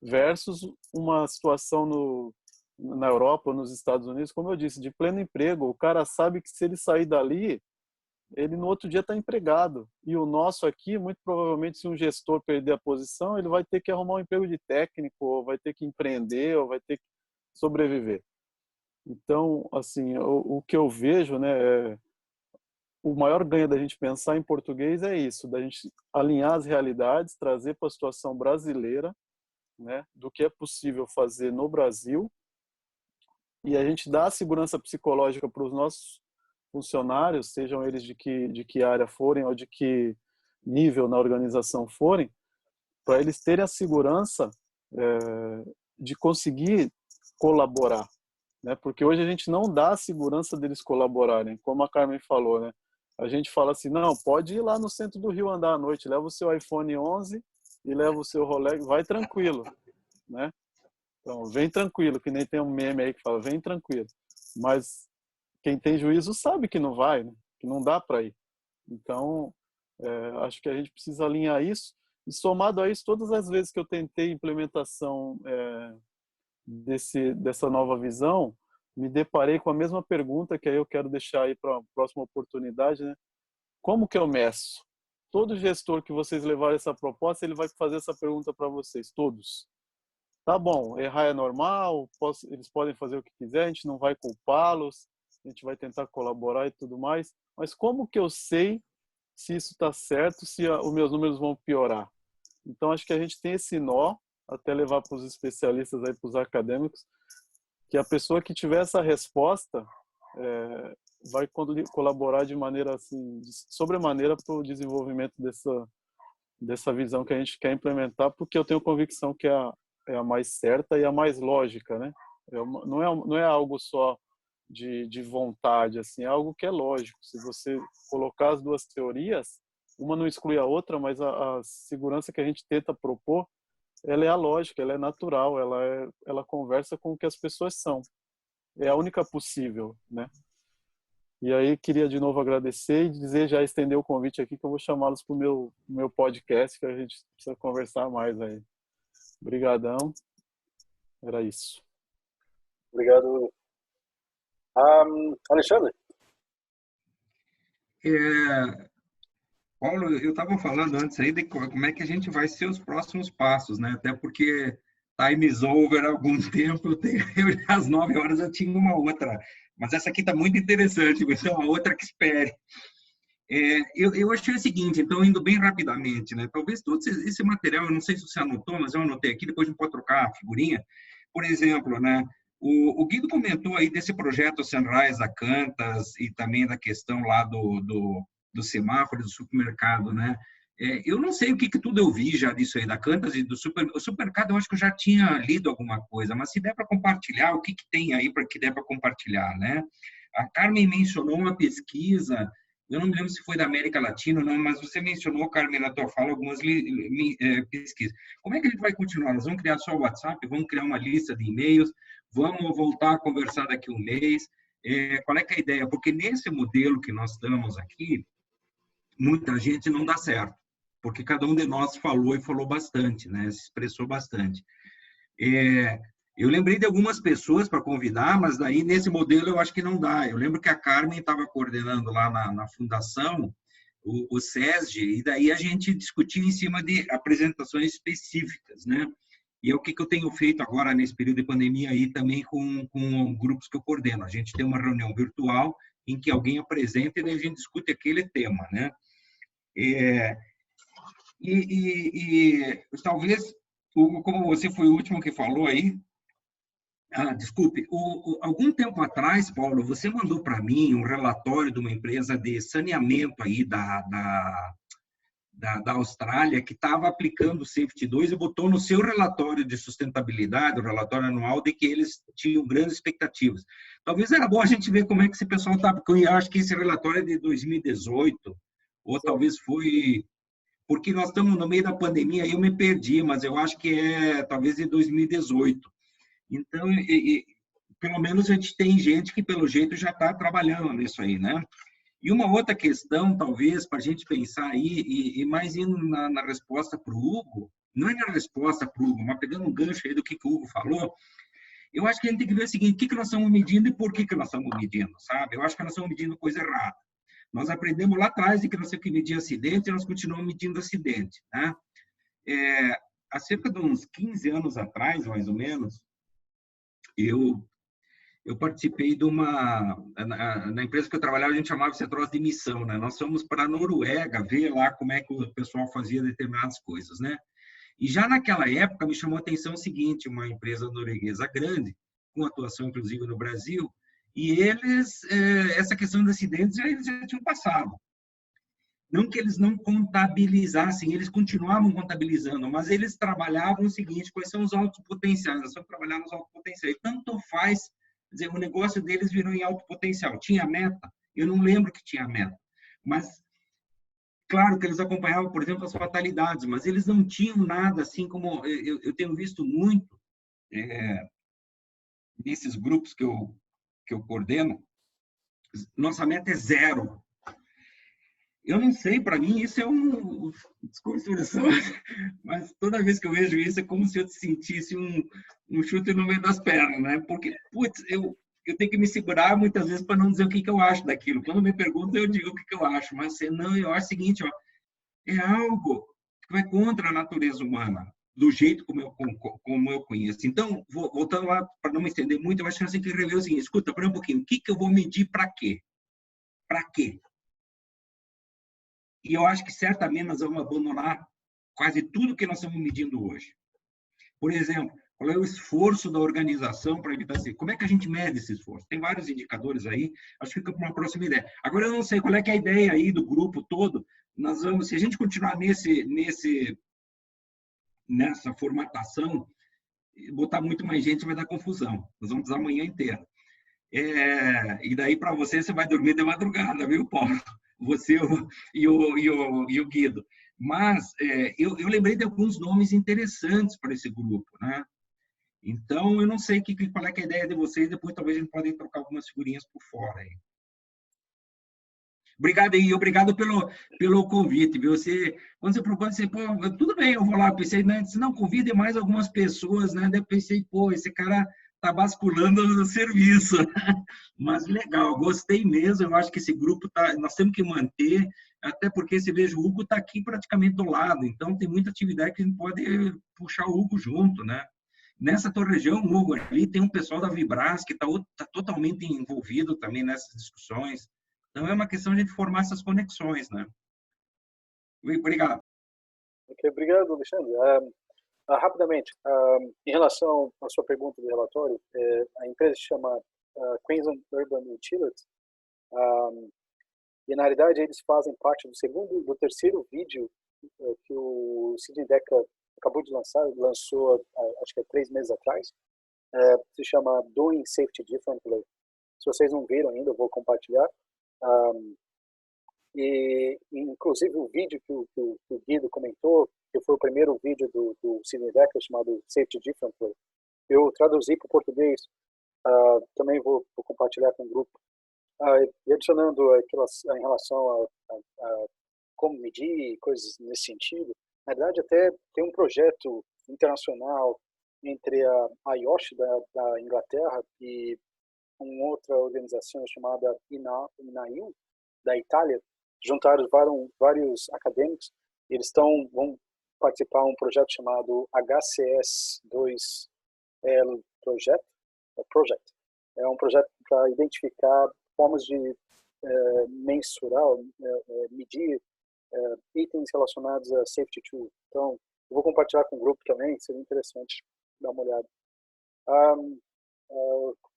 versus uma situação na Europa ou nos Estados Unidos, como eu disse, de pleno emprego. O cara sabe que se ele sair dali, ele no outro dia está empregado. E o nosso aqui, muito provavelmente, se um gestor perder a posição, ele vai ter que arrumar um emprego de técnico, ou vai ter que empreender, ou vai ter que sobreviver. Então, assim, o que eu vejo, né, o maior ganho da gente pensar em português é isso, da gente alinhar as realidades, trazer para a situação brasileira, né, do que é possível fazer no Brasil, e a gente dá a segurança psicológica para os nossos funcionários, sejam eles de que área forem ou de que nível na organização forem, para eles terem a segurança de conseguir colaborar, né? Porque hoje a gente não dá a segurança deles colaborarem, como a Carmen falou, né? A gente fala assim, não, pode ir lá no centro do Rio andar à noite, leva o seu iPhone 11 e leva o seu Rolex, vai tranquilo, né? Então, vem tranquilo, que nem tem um meme aí que fala, vem tranquilo. Mas quem tem juízo sabe que não vai, né? Que não dá para ir. Então, acho que a gente precisa alinhar isso. E somado a isso, todas as vezes que eu tentei implementação dessa nova visão, me deparei com a mesma pergunta, que aí eu quero deixar aí para a próxima oportunidade, né? Como que eu meço? Todo gestor que vocês levarem essa proposta, ele vai fazer essa pergunta para vocês, todos. Tá bom, errar é normal, eles podem fazer o que quiser, a gente não vai culpá-los, a gente vai tentar colaborar e tudo mais, mas como que eu sei se isso está certo, se os meus números vão piorar? Então, acho que a gente tem esse nó, até levar para os especialistas, para os acadêmicos, que a pessoa que tiver essa resposta vai colaborar de maneira assim, sobremaneira para o desenvolvimento dessa visão que a gente quer implementar, porque eu tenho convicção que é é a mais certa e a mais lógica, né? Não é algo só de vontade, assim, é algo que é lógico. Se você colocar as duas teorias, uma não exclui a outra, mas a segurança que a gente tenta propor, ela é a lógica, ela é natural, ela conversa com o que as pessoas são. É a única possível, né? E aí queria de novo agradecer e dizer, já estender o convite aqui, que eu vou chamá-los para o meu podcast, que a gente precisa conversar mais aí. Obrigadão. Era isso. Obrigado. Alexandre? Paulo, eu estava falando antes aí de como é que a gente vai ser os próximos passos, né? Até porque time is over há algum tempo, às 9 horas eu tinha uma outra, mas essa aqui está muito interessante, vai ser uma outra que espere. Eu achei o seguinte, então, indo bem rapidamente, né? Talvez todo esse material, eu não sei se você anotou, mas eu anotei aqui, depois a gente pode trocar a figurinha. Por exemplo, né? O Guido comentou aí desse projeto Sunrise da Qantas e também da questão lá do semáforo, do supermercado, né? Eu não sei o que tudo eu vi já disso aí da Qantas e do supermercado, eu acho que eu já tinha lido alguma coisa, mas se der para compartilhar, o que tem aí para que der para compartilhar, né? A Carmen mencionou uma pesquisa, eu não me lembro se foi da América Latina ou não, mas você mencionou, Carmen, na tua fala, algumas pesquisas. Como é que a gente vai continuar? Nós vamos criar só o WhatsApp, vamos criar uma lista de e-mails, vamos voltar a conversar daqui a um mês. Qual é que é a ideia? Porque nesse modelo que nós estamos aqui, muita gente não dá certo, porque cada um de nós falou e falou bastante, né? Se expressou bastante. Eu lembrei de algumas pessoas para convidar, mas daí nesse modelo eu acho que não dá. Eu lembro que a Carmen estava coordenando lá na fundação, o SESG, e daí a gente discutia em cima de apresentações específicas, né? E é o que eu tenho feito agora nesse período de pandemia aí também com grupos que eu coordeno. A gente tem uma reunião virtual em que alguém apresenta e daí a gente discute aquele tema, né? Talvez, como você foi o último que falou aí, desculpe, algum tempo atrás, Paulo, você mandou para mim um relatório de uma empresa de saneamento aí da Austrália que estava aplicando o Safety 2 e botou no seu relatório de sustentabilidade, o relatório anual, de que eles tinham grandes expectativas. Talvez era bom a gente ver como é que esse pessoal está, porque eu acho que esse relatório é de 2018, ou talvez foi... Porque nós estamos no meio da pandemia, aí eu me perdi, mas eu acho que é talvez de 2018. Então, pelo menos a gente tem gente que, pelo jeito, já está trabalhando nisso aí, né? E uma outra questão, talvez, para a gente pensar aí, e mais indo na resposta para o Hugo, não é na resposta para o Hugo, mas pegando um gancho aí do que o Hugo falou, eu acho que a gente tem que ver o seguinte, o que nós estamos medindo e por que nós estamos medindo, sabe? Eu acho que nós estamos medindo coisa errada. Nós aprendemos lá atrás de que nós temos que medir acidente e nós continuamos medindo acidente, né? Há cerca de uns 15 anos atrás, mais ou menos, eu participei de uma... Na empresa que eu trabalhava, a gente chamava esse troço de missão, né? Nós fomos para a Noruega ver lá como é que o pessoal fazia determinadas coisas, né? E já naquela época me chamou a atenção o seguinte, uma empresa norueguesa grande, com atuação inclusive no Brasil, e eles, essa questão dos acidentes, eles já tinham passado. Não que eles não contabilizassem, eles continuavam contabilizando, mas eles trabalhavam o seguinte, quais são os altos potenciais? Nós vamos trabalhar nos altos potenciais. Tanto faz, quer dizer, o negócio deles virou em alto potencial. Tinha meta? Eu não lembro que tinha meta. Mas, claro que eles acompanhavam, por exemplo, as fatalidades, mas eles não tinham nada assim como... Eu tenho visto muito nesses grupos que eu coordeno, nossa meta é 0. Eu não sei, para mim isso é desculpa, mas toda vez que eu vejo isso é como se eu sentisse um chute no meio das pernas, né? Porque, putz, eu tenho que me segurar muitas vezes para não dizer o que eu acho daquilo. Quando me perguntam, eu digo o que eu acho, mas não, eu acho o seguinte, ó, é algo que vai contra a natureza humana, do jeito como eu conheço. Então, voltando lá, para não me estender muito, eu acho que nós temos que rever o seguinte, escuta, para um pouquinho, o que eu vou medir para quê? Para quê? E eu acho que certamente nós vamos abandonar quase tudo que nós estamos medindo hoje. Por exemplo, qual é o esforço da organização para evitar isso? Como é que a gente mede esse esforço? Tem vários indicadores aí, acho que fica para uma próxima ideia. Agora, eu não sei qual é que é a ideia aí do grupo todo. Nós vamos, se a gente continuar nessa formatação, botar muito mais gente vai dar confusão. Nós vamos precisar a manhã inteira. E daí, para você, você vai dormir de madrugada, viu, Paulo? Você e o Guido. Mas eu lembrei de alguns nomes interessantes para esse grupo, né? Então, eu não sei qual é a ideia de vocês, depois talvez a gente pode trocar algumas figurinhas por fora aí. Obrigado aí, obrigado pelo convite, viu? Quando você propõe, você, pô, tudo bem, eu vou lá, pensei, né, se não, convide mais algumas pessoas, né? Daí eu pensei, pô, esse cara tá basculando no serviço. Mas legal, gostei mesmo, eu acho que esse grupo nós temos que manter, até porque você veja, o Hugo está aqui praticamente do lado, então tem muita atividade que a gente pode puxar o Hugo junto, né? Nessa tua região, Hugo, ali tem um pessoal da Vibras que está totalmente envolvido também nessas discussões. Então, é uma questão de a gente formar essas conexões, né? Obrigado. Okay, obrigado, Alexandre. Rapidamente, em relação à sua pergunta do relatório, a empresa se chama Queensland Urban Utilities, e na realidade eles fazem parte do terceiro vídeo que o Sidney Dekker acabou de lançar, lançou acho que 3 meses atrás, se chama Doing Safety Differently. Se vocês não viram ainda, eu vou compartilhar. E inclusive o vídeo que o Guido comentou, que foi o primeiro vídeo do Sidney Dekker, chamado Safety Differently, eu traduzi para o português, também vou compartilhar com o grupo, e adicionando em relação a como medir, coisas nesse sentido. Na verdade, até tem um projeto internacional entre a IOSH da Inglaterra e uma outra organização chamada INAIL, da Itália. Juntaram vários acadêmicos, e eles vão participar de um projeto chamado HCS2L Project. É um projeto para identificar formas de mensurar, medir itens relacionados a Safety Tool. Então, eu vou compartilhar com o grupo também, seria interessante dar uma olhada.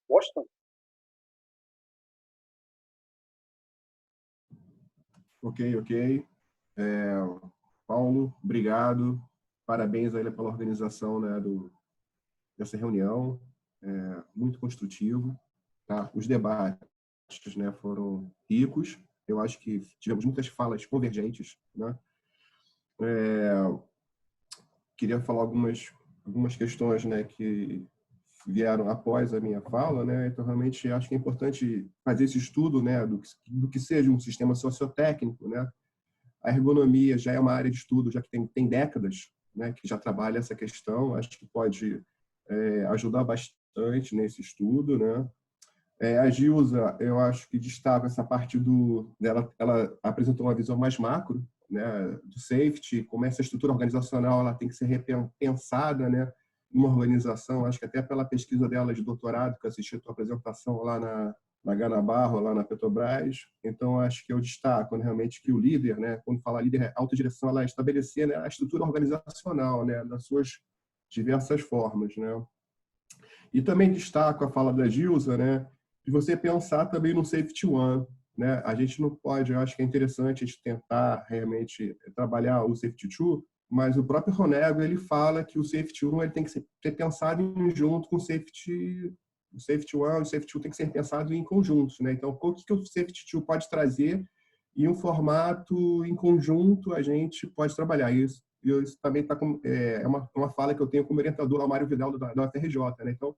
Washington? Ok. Paulo, obrigado. Parabéns a ele pela organização, né, dessa reunião. Muito construtivo. Tá? Os debates, né, foram ricos. Eu acho que tivemos muitas falas convergentes, né? Queria falar algumas questões, né, que vieram após a minha fala, né? Então realmente acho que é importante fazer esse estudo, né, do que seja um sistema sociotécnico, né? A ergonomia já é uma área de estudo já que tem décadas, né, que já trabalha essa questão. Acho que pode ajudar bastante nesse estudo, né? A Gilza, eu acho que destaca essa parte dela, ela apresentou uma visão mais macro, né, do safety, como essa estrutura organizacional ela tem que ser repensada, né, numa organização. Acho que até pela pesquisa dela de doutorado, que eu assisti a tua apresentação lá na Ganabarro, lá na Petrobras. Então, acho que eu destaco, né, realmente que o líder, né, quando fala líder, autodireção, ela é estabelecer, né, a estrutura organizacional, né, das suas diversas formas, né. E também destaco a fala da Gilza, né, de você pensar também no Safety One, né? A gente não pode, eu acho que é interessante a gente tentar realmente trabalhar o Safety Two, mas o próprio Honego, ele fala que o Safety One ele tem que ser pensado junto com o Safety One, o Safety Two tem que ser pensado em conjuntos, né? Então, o que o Safety Two pode trazer e um formato em conjunto a gente pode trabalhar isso. E isso também é uma fala que eu tenho como orientador, o Mário Vidal, da UFRJ, né? Então,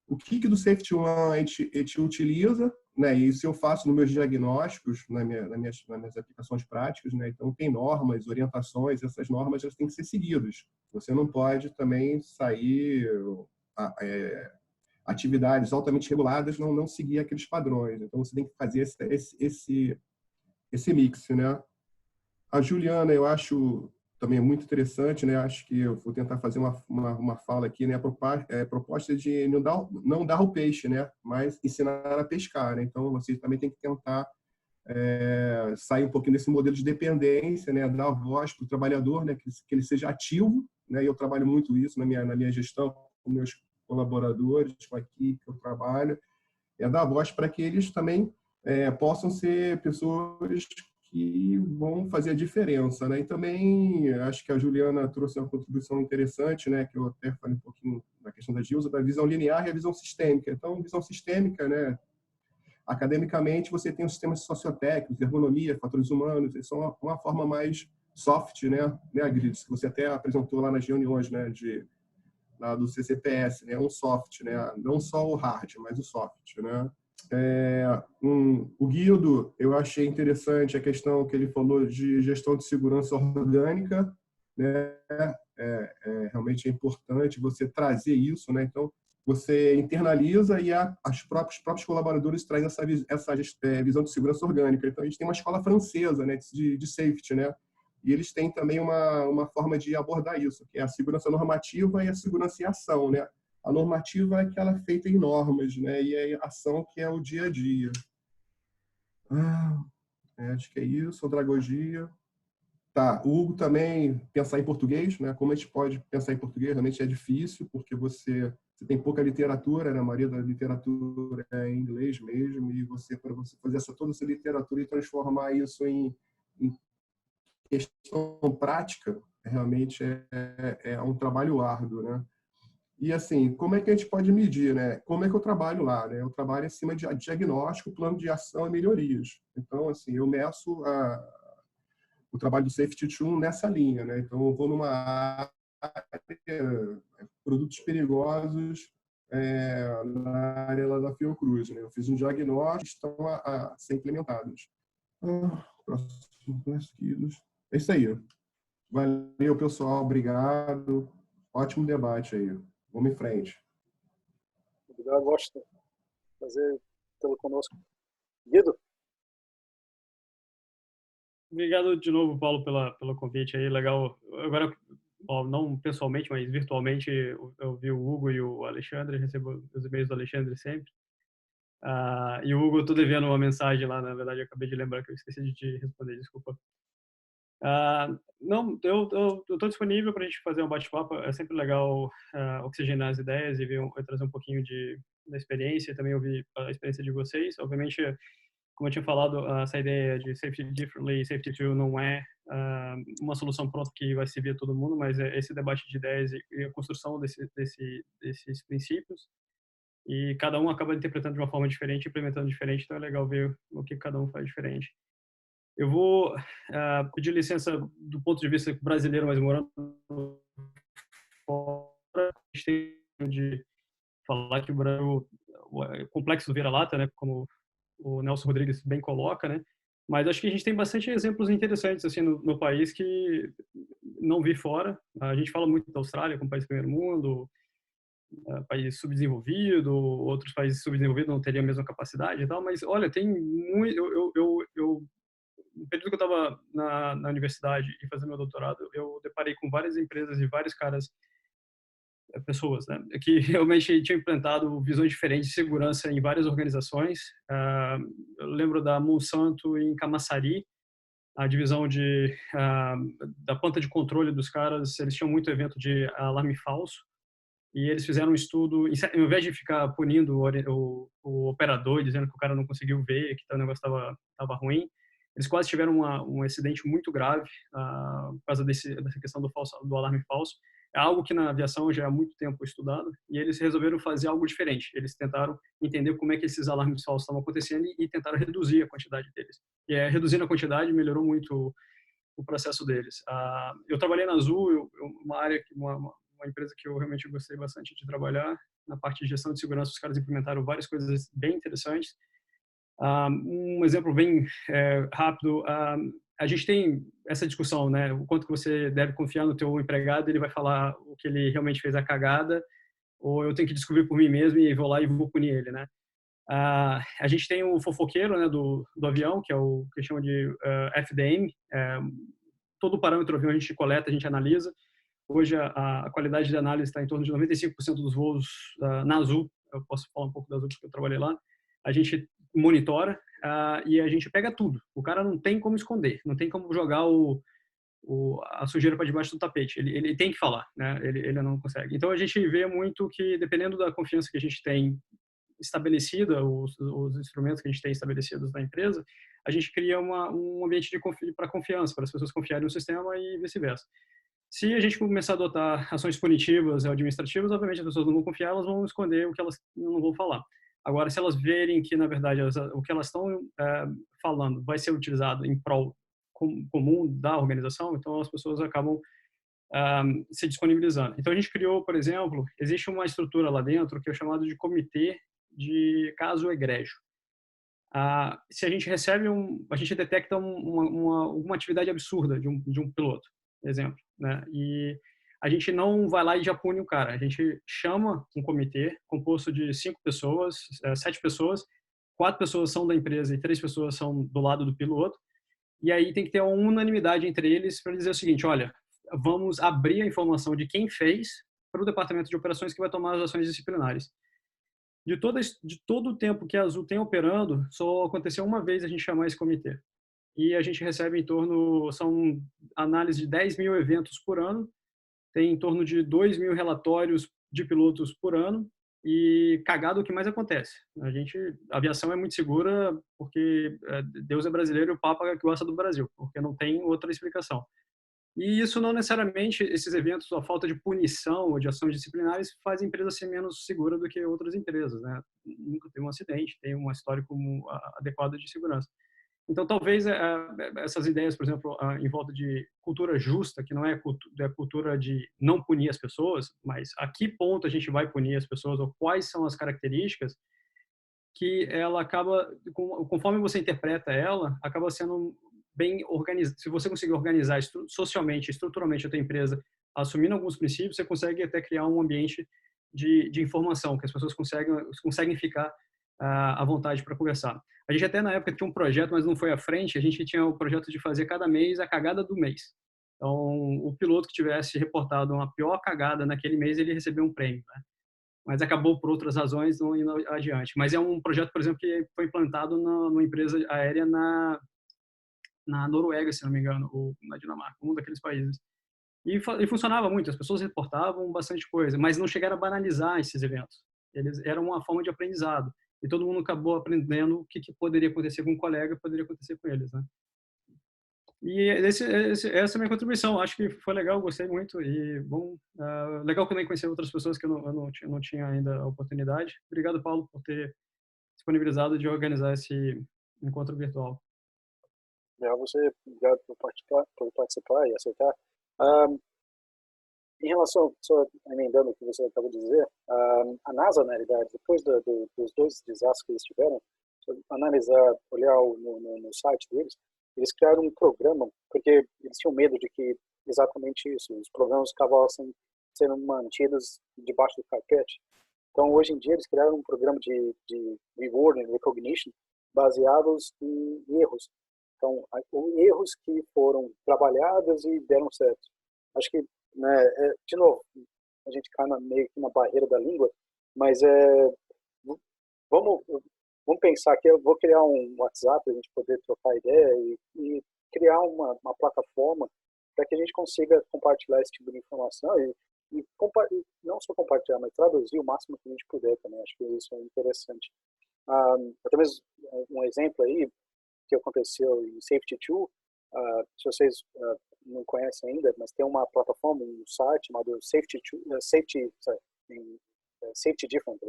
o que do Safety One a gente utiliza, né? E isso eu faço nos meus diagnósticos, nas minhas aplicações práticas, né? Então, tem normas, orientações, essas normas elas têm que ser seguidas. Você não pode também sair atividades altamente reguladas, não seguir aqueles padrões. Então, você tem que fazer esse mix, né? A Juliana, eu acho também é muito interessante, né? Acho que eu vou tentar fazer uma fala aqui, né? A proposta de não dar o peixe, né? Mas ensinar a pescar, né? Então, você também tem que tentar sair um pouquinho desse modelo de dependência, né? Dar voz para o trabalhador, né? Que ele seja ativo, né? E eu trabalho muito isso na minha gestão com meus colaboradores, com a equipe que eu trabalho, dar voz para que eles também possam ser pessoas que vão fazer a diferença, né? E também acho que a Juliana trouxe uma contribuição interessante, né? Que eu até falei um pouquinho na questão da Gilza, da visão linear e a visão sistêmica. Então, visão sistêmica, né? Academicamente, você tem os sistemas sociotécnicos, ergonomia, fatores humanos, eles são uma forma mais soft, né, Agrides, que você até apresentou lá nas reuniões, né, lá do CCPS, né, um soft, né, não só o hard, mas o soft, né. O Guido, eu achei interessante a questão que ele falou de gestão de segurança orgânica, né, realmente é importante você trazer isso, né, então você internaliza e os próprios colaboradores trazem essa visão de segurança orgânica. Então, a gente tem uma escola francesa, né, de safety, né, e eles têm também uma forma de abordar isso, que é a segurança normativa e a segurança em ação, né. A normativa é aquela feita em normas, né, e a ação que é o dia a dia. Acho que é isso, andragogia. Tá, o Hugo também pensar em português, né? Como a gente pode pensar em português? Realmente é difícil, porque você tem pouca literatura, né? A maioria da literatura é em inglês mesmo, e para você fazer toda essa literatura e transformar isso em questão prática, realmente é um trabalho árduo, né? E assim, como é que a gente pode medir, né? Como é que eu trabalho lá, né? Eu trabalho em cima de diagnóstico, plano de ação e melhorias. Então, assim, eu meço o trabalho do Safety Tool nessa linha, né? Então, eu vou numa área, produtos perigosos, na área lá da Fiocruz, né? Eu fiz um diagnóstico, estão a ser implementados. Próximos. É isso aí. Valeu, pessoal. Obrigado. Ótimo debate aí. Vamos em frente. Obrigado, Washington. Prazer tê-lo conosco. Guido? Obrigado de novo, Paulo, pelo convite aí. Legal. Agora, não pessoalmente, mas virtualmente, eu vi o Hugo e o Alexandre, recebo os e-mails do Alexandre sempre. E o Hugo, eu estou devendo uma mensagem lá, na verdade, eu acabei de lembrar que eu esqueci de te responder, desculpa. Não, eu estou disponível para a gente fazer um bate-papo. É sempre legal oxigenar as ideias e trazer um pouquinho da experiência, também ouvir a experiência de vocês. Obviamente, como eu tinha falado, essa ideia de safety differently, safety tool não é uma solução pronta que vai servir a todo mundo, mas é esse debate de ideias e a construção desses princípios. E cada um acaba interpretando de uma forma diferente, implementando diferente, então é legal ver o que cada um faz diferente. Eu vou pedir licença do ponto de vista brasileiro, mas morando fora, a gente tem de falar que o Brasil é complexo vira-lata, né, como o Nelson Rodrigues bem coloca, né? Mas acho que a gente tem bastante exemplos interessantes assim no país que não vi fora. A gente fala muito da Austrália como país primeiro mundo, país subdesenvolvido, outros países subdesenvolvidos não teriam a mesma capacidade e tal, mas olha, tem muito. No período que eu estava na universidade e fazendo meu doutorado, eu deparei com várias empresas e vários pessoas, né, que realmente tinham implantado visões diferentes de segurança em várias organizações. Eu lembro da Monsanto em Camaçari, a divisão da planta de controle dos caras, eles tinham muito evento de alarme falso, e eles fizeram um estudo, ao invés de ficar punindo o operador, dizendo que o cara não conseguiu ver, que o negócio estava ruim, eles quase tiveram um acidente muito grave por causa dessa questão do alarme falso. É algo que na aviação já há muito tempo estudado, e eles resolveram fazer algo diferente. Eles tentaram entender como é que esses alarmes falsos estavam acontecendo e tentaram reduzir a quantidade deles. E reduzindo a quantidade melhorou muito o processo deles. Eu trabalhei na Azul, uma empresa que eu realmente gostei bastante de trabalhar. Na parte de gestão de segurança, os caras implementaram várias coisas bem interessantes. Um exemplo bem rápido, a gente tem essa discussão, né? O quanto que você deve confiar no teu empregado, ele vai falar o que ele realmente fez a cagada, ou eu tenho que descobrir por mim mesmo e vou lá e vou punir ele, né? A gente tem o fofoqueiro, né, do avião, que é o que chama de FDM. Todo o parâmetro do avião a gente coleta, a gente analisa. Hoje a qualidade de análise está em torno de 95% dos voos na Azul. Eu posso falar um pouco da Azul porque eu trabalhei lá. A gente monitora e a gente pega tudo. O cara não tem como esconder, não tem como jogar a sujeira para debaixo do tapete. Ele tem que falar, né? Ele não consegue. Então a gente vê muito que, dependendo da confiança que a gente tem estabelecida, os instrumentos que a gente tem estabelecidos na empresa, a gente cria um ambiente para confiança, para as pessoas confiarem no sistema e vice-versa. Se a gente começar a adotar ações punitivas e administrativas, obviamente as pessoas não vão confiar, elas vão esconder o que elas não vão falar. Agora, se elas verem que, na verdade, o que elas estão falando vai ser utilizado em prol comum da organização, então as pessoas acabam se disponibilizando. Então, a gente criou, por exemplo, existe uma estrutura lá dentro que é chamada de comitê de caso egrégio. Se a gente recebe a gente detecta alguma atividade absurda de um piloto, exemplo, né? E a gente não vai lá e já pune o cara. A gente chama um comitê composto de 5 pessoas, 7 pessoas, 4 pessoas são da empresa e 3 pessoas são do lado do piloto. E aí tem que ter uma unanimidade entre eles para dizer o seguinte: olha, vamos abrir a informação de quem fez para o departamento de operações que vai tomar as ações disciplinares. De todo o tempo que a Azul tem operando, só aconteceu uma vez a gente chamar esse comitê. E a gente recebe são análise de 10 mil eventos por ano, tem em torno de 2 mil relatórios de pilotos por ano, e cagado o que mais acontece. A aviação é muito segura porque Deus é brasileiro e o Papa que gosta do Brasil, porque não tem outra explicação. E isso não necessariamente, esses eventos, a falta de punição ou de ações disciplinares faz a empresa ser menos segura do que outras empresas, né? Nunca tem um acidente, tem uma histórico adequada de segurança. Então, talvez essas ideias, por exemplo, em volta de cultura justa, que não é a cultura de não punir as pessoas, mas a que ponto a gente vai punir as pessoas ou quais são as características, que ela acaba, conforme você interpreta ela, acaba sendo bem organizado. Se você conseguir organizar socialmente, estruturalmente a tua empresa, assumindo alguns princípios, você consegue até criar um ambiente de informação, que as pessoas conseguem ficar à vontade para conversar. A gente até na época tinha um projeto, mas não foi à frente, a gente tinha o projeto de fazer cada mês a cagada do mês. Então, o piloto que tivesse reportado uma pior cagada naquele mês, ele recebeu um prêmio, né? Mas acabou por outras razões não indo adiante. Mas é um projeto, por exemplo, que foi implantado numa empresa aérea na Noruega, se não me engano, ou na Dinamarca, um daqueles países. E funcionava muito, as pessoas reportavam bastante coisa, mas não chegaram a banalizar esses eventos. Eles eram uma forma de aprendizado. E todo mundo acabou aprendendo o que poderia acontecer com um colega, poderia acontecer com eles, né? E essa é a minha contribuição. Acho que foi legal, gostei muito. E, bom, legal também conhecer outras pessoas que eu não tinha ainda a oportunidade. Obrigado, Paulo, por ter disponibilizado de organizar esse encontro virtual. Obrigado por participar e aceitar. Em relação, só emendando o que você acabou de dizer, a NASA, na realidade, depois dos 2 desastres que eles tiveram, olhar no site deles, eles criaram um programa, porque eles tinham medo de que exatamente isso, os programas acabavam sendo mantidos debaixo do carpete. Então, hoje em dia, eles criaram um programa de reward and recognition baseados em erros. Então, erros que foram trabalhados e deram certo. Acho que, né, de novo, a gente cai meio que na barreira da língua, mas vamos pensar que eu vou criar um WhatsApp para a gente poder trocar ideia e criar uma plataforma para que a gente consiga compartilhar esse tipo de informação e não só compartilhar, mas traduzir o máximo que a gente puder também. Acho que isso é interessante. Talvez um exemplo aí que aconteceu em Safety2, se vocês não conhecem ainda, mas tem uma plataforma, um site chamado Safety Different.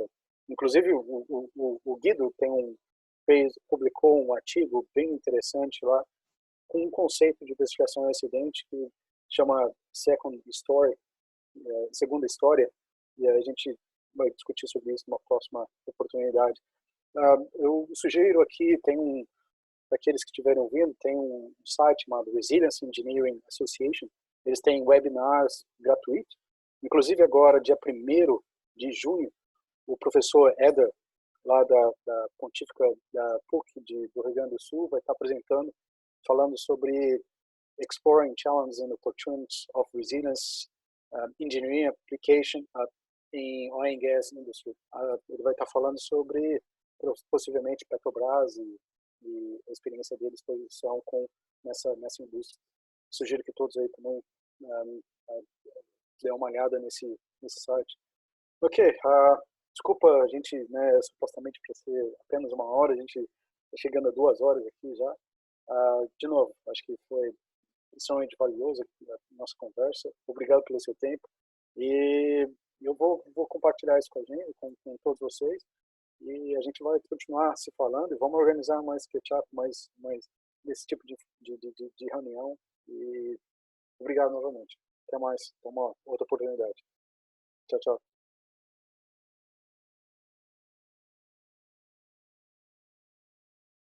Inclusive, o Guido publicou um artigo bem interessante lá com um conceito de investigação de acidente que chama Segunda História, e a gente vai discutir sobre isso numa próxima oportunidade. Eu sugiro aqui, daqueles que estiverem ouvindo, tem um site chamado Resilience Engineering Association. Eles têm webinars gratuitos. Inclusive agora, dia 1º de junho, o professor Eder, lá da Pontífica da PUC do Rio Grande do Sul, vai estar apresentando, falando sobre Exploring Challenges and Opportunities of Resilience Engineering Application in Oil and Gas Industry. Ele vai estar falando sobre, possivelmente, Petrobras e a experiência deles, exposição nessa indústria. Sugiro que todos aí também dêem uma olhada nesse site. Ok, Desculpa, a gente, né, supostamente para ser apenas 1 hora, a gente está chegando a 2 horas aqui já. De novo, acho que foi extremamente valioso a nossa conversa. Obrigado pelo seu tempo. E eu vou compartilhar isso com a gente, com todos vocês. E a gente vai continuar se falando e vamos organizar mais catch-up, mais desse tipo de reunião. E obrigado novamente. Até mais. Até uma outra oportunidade. Tchau, tchau.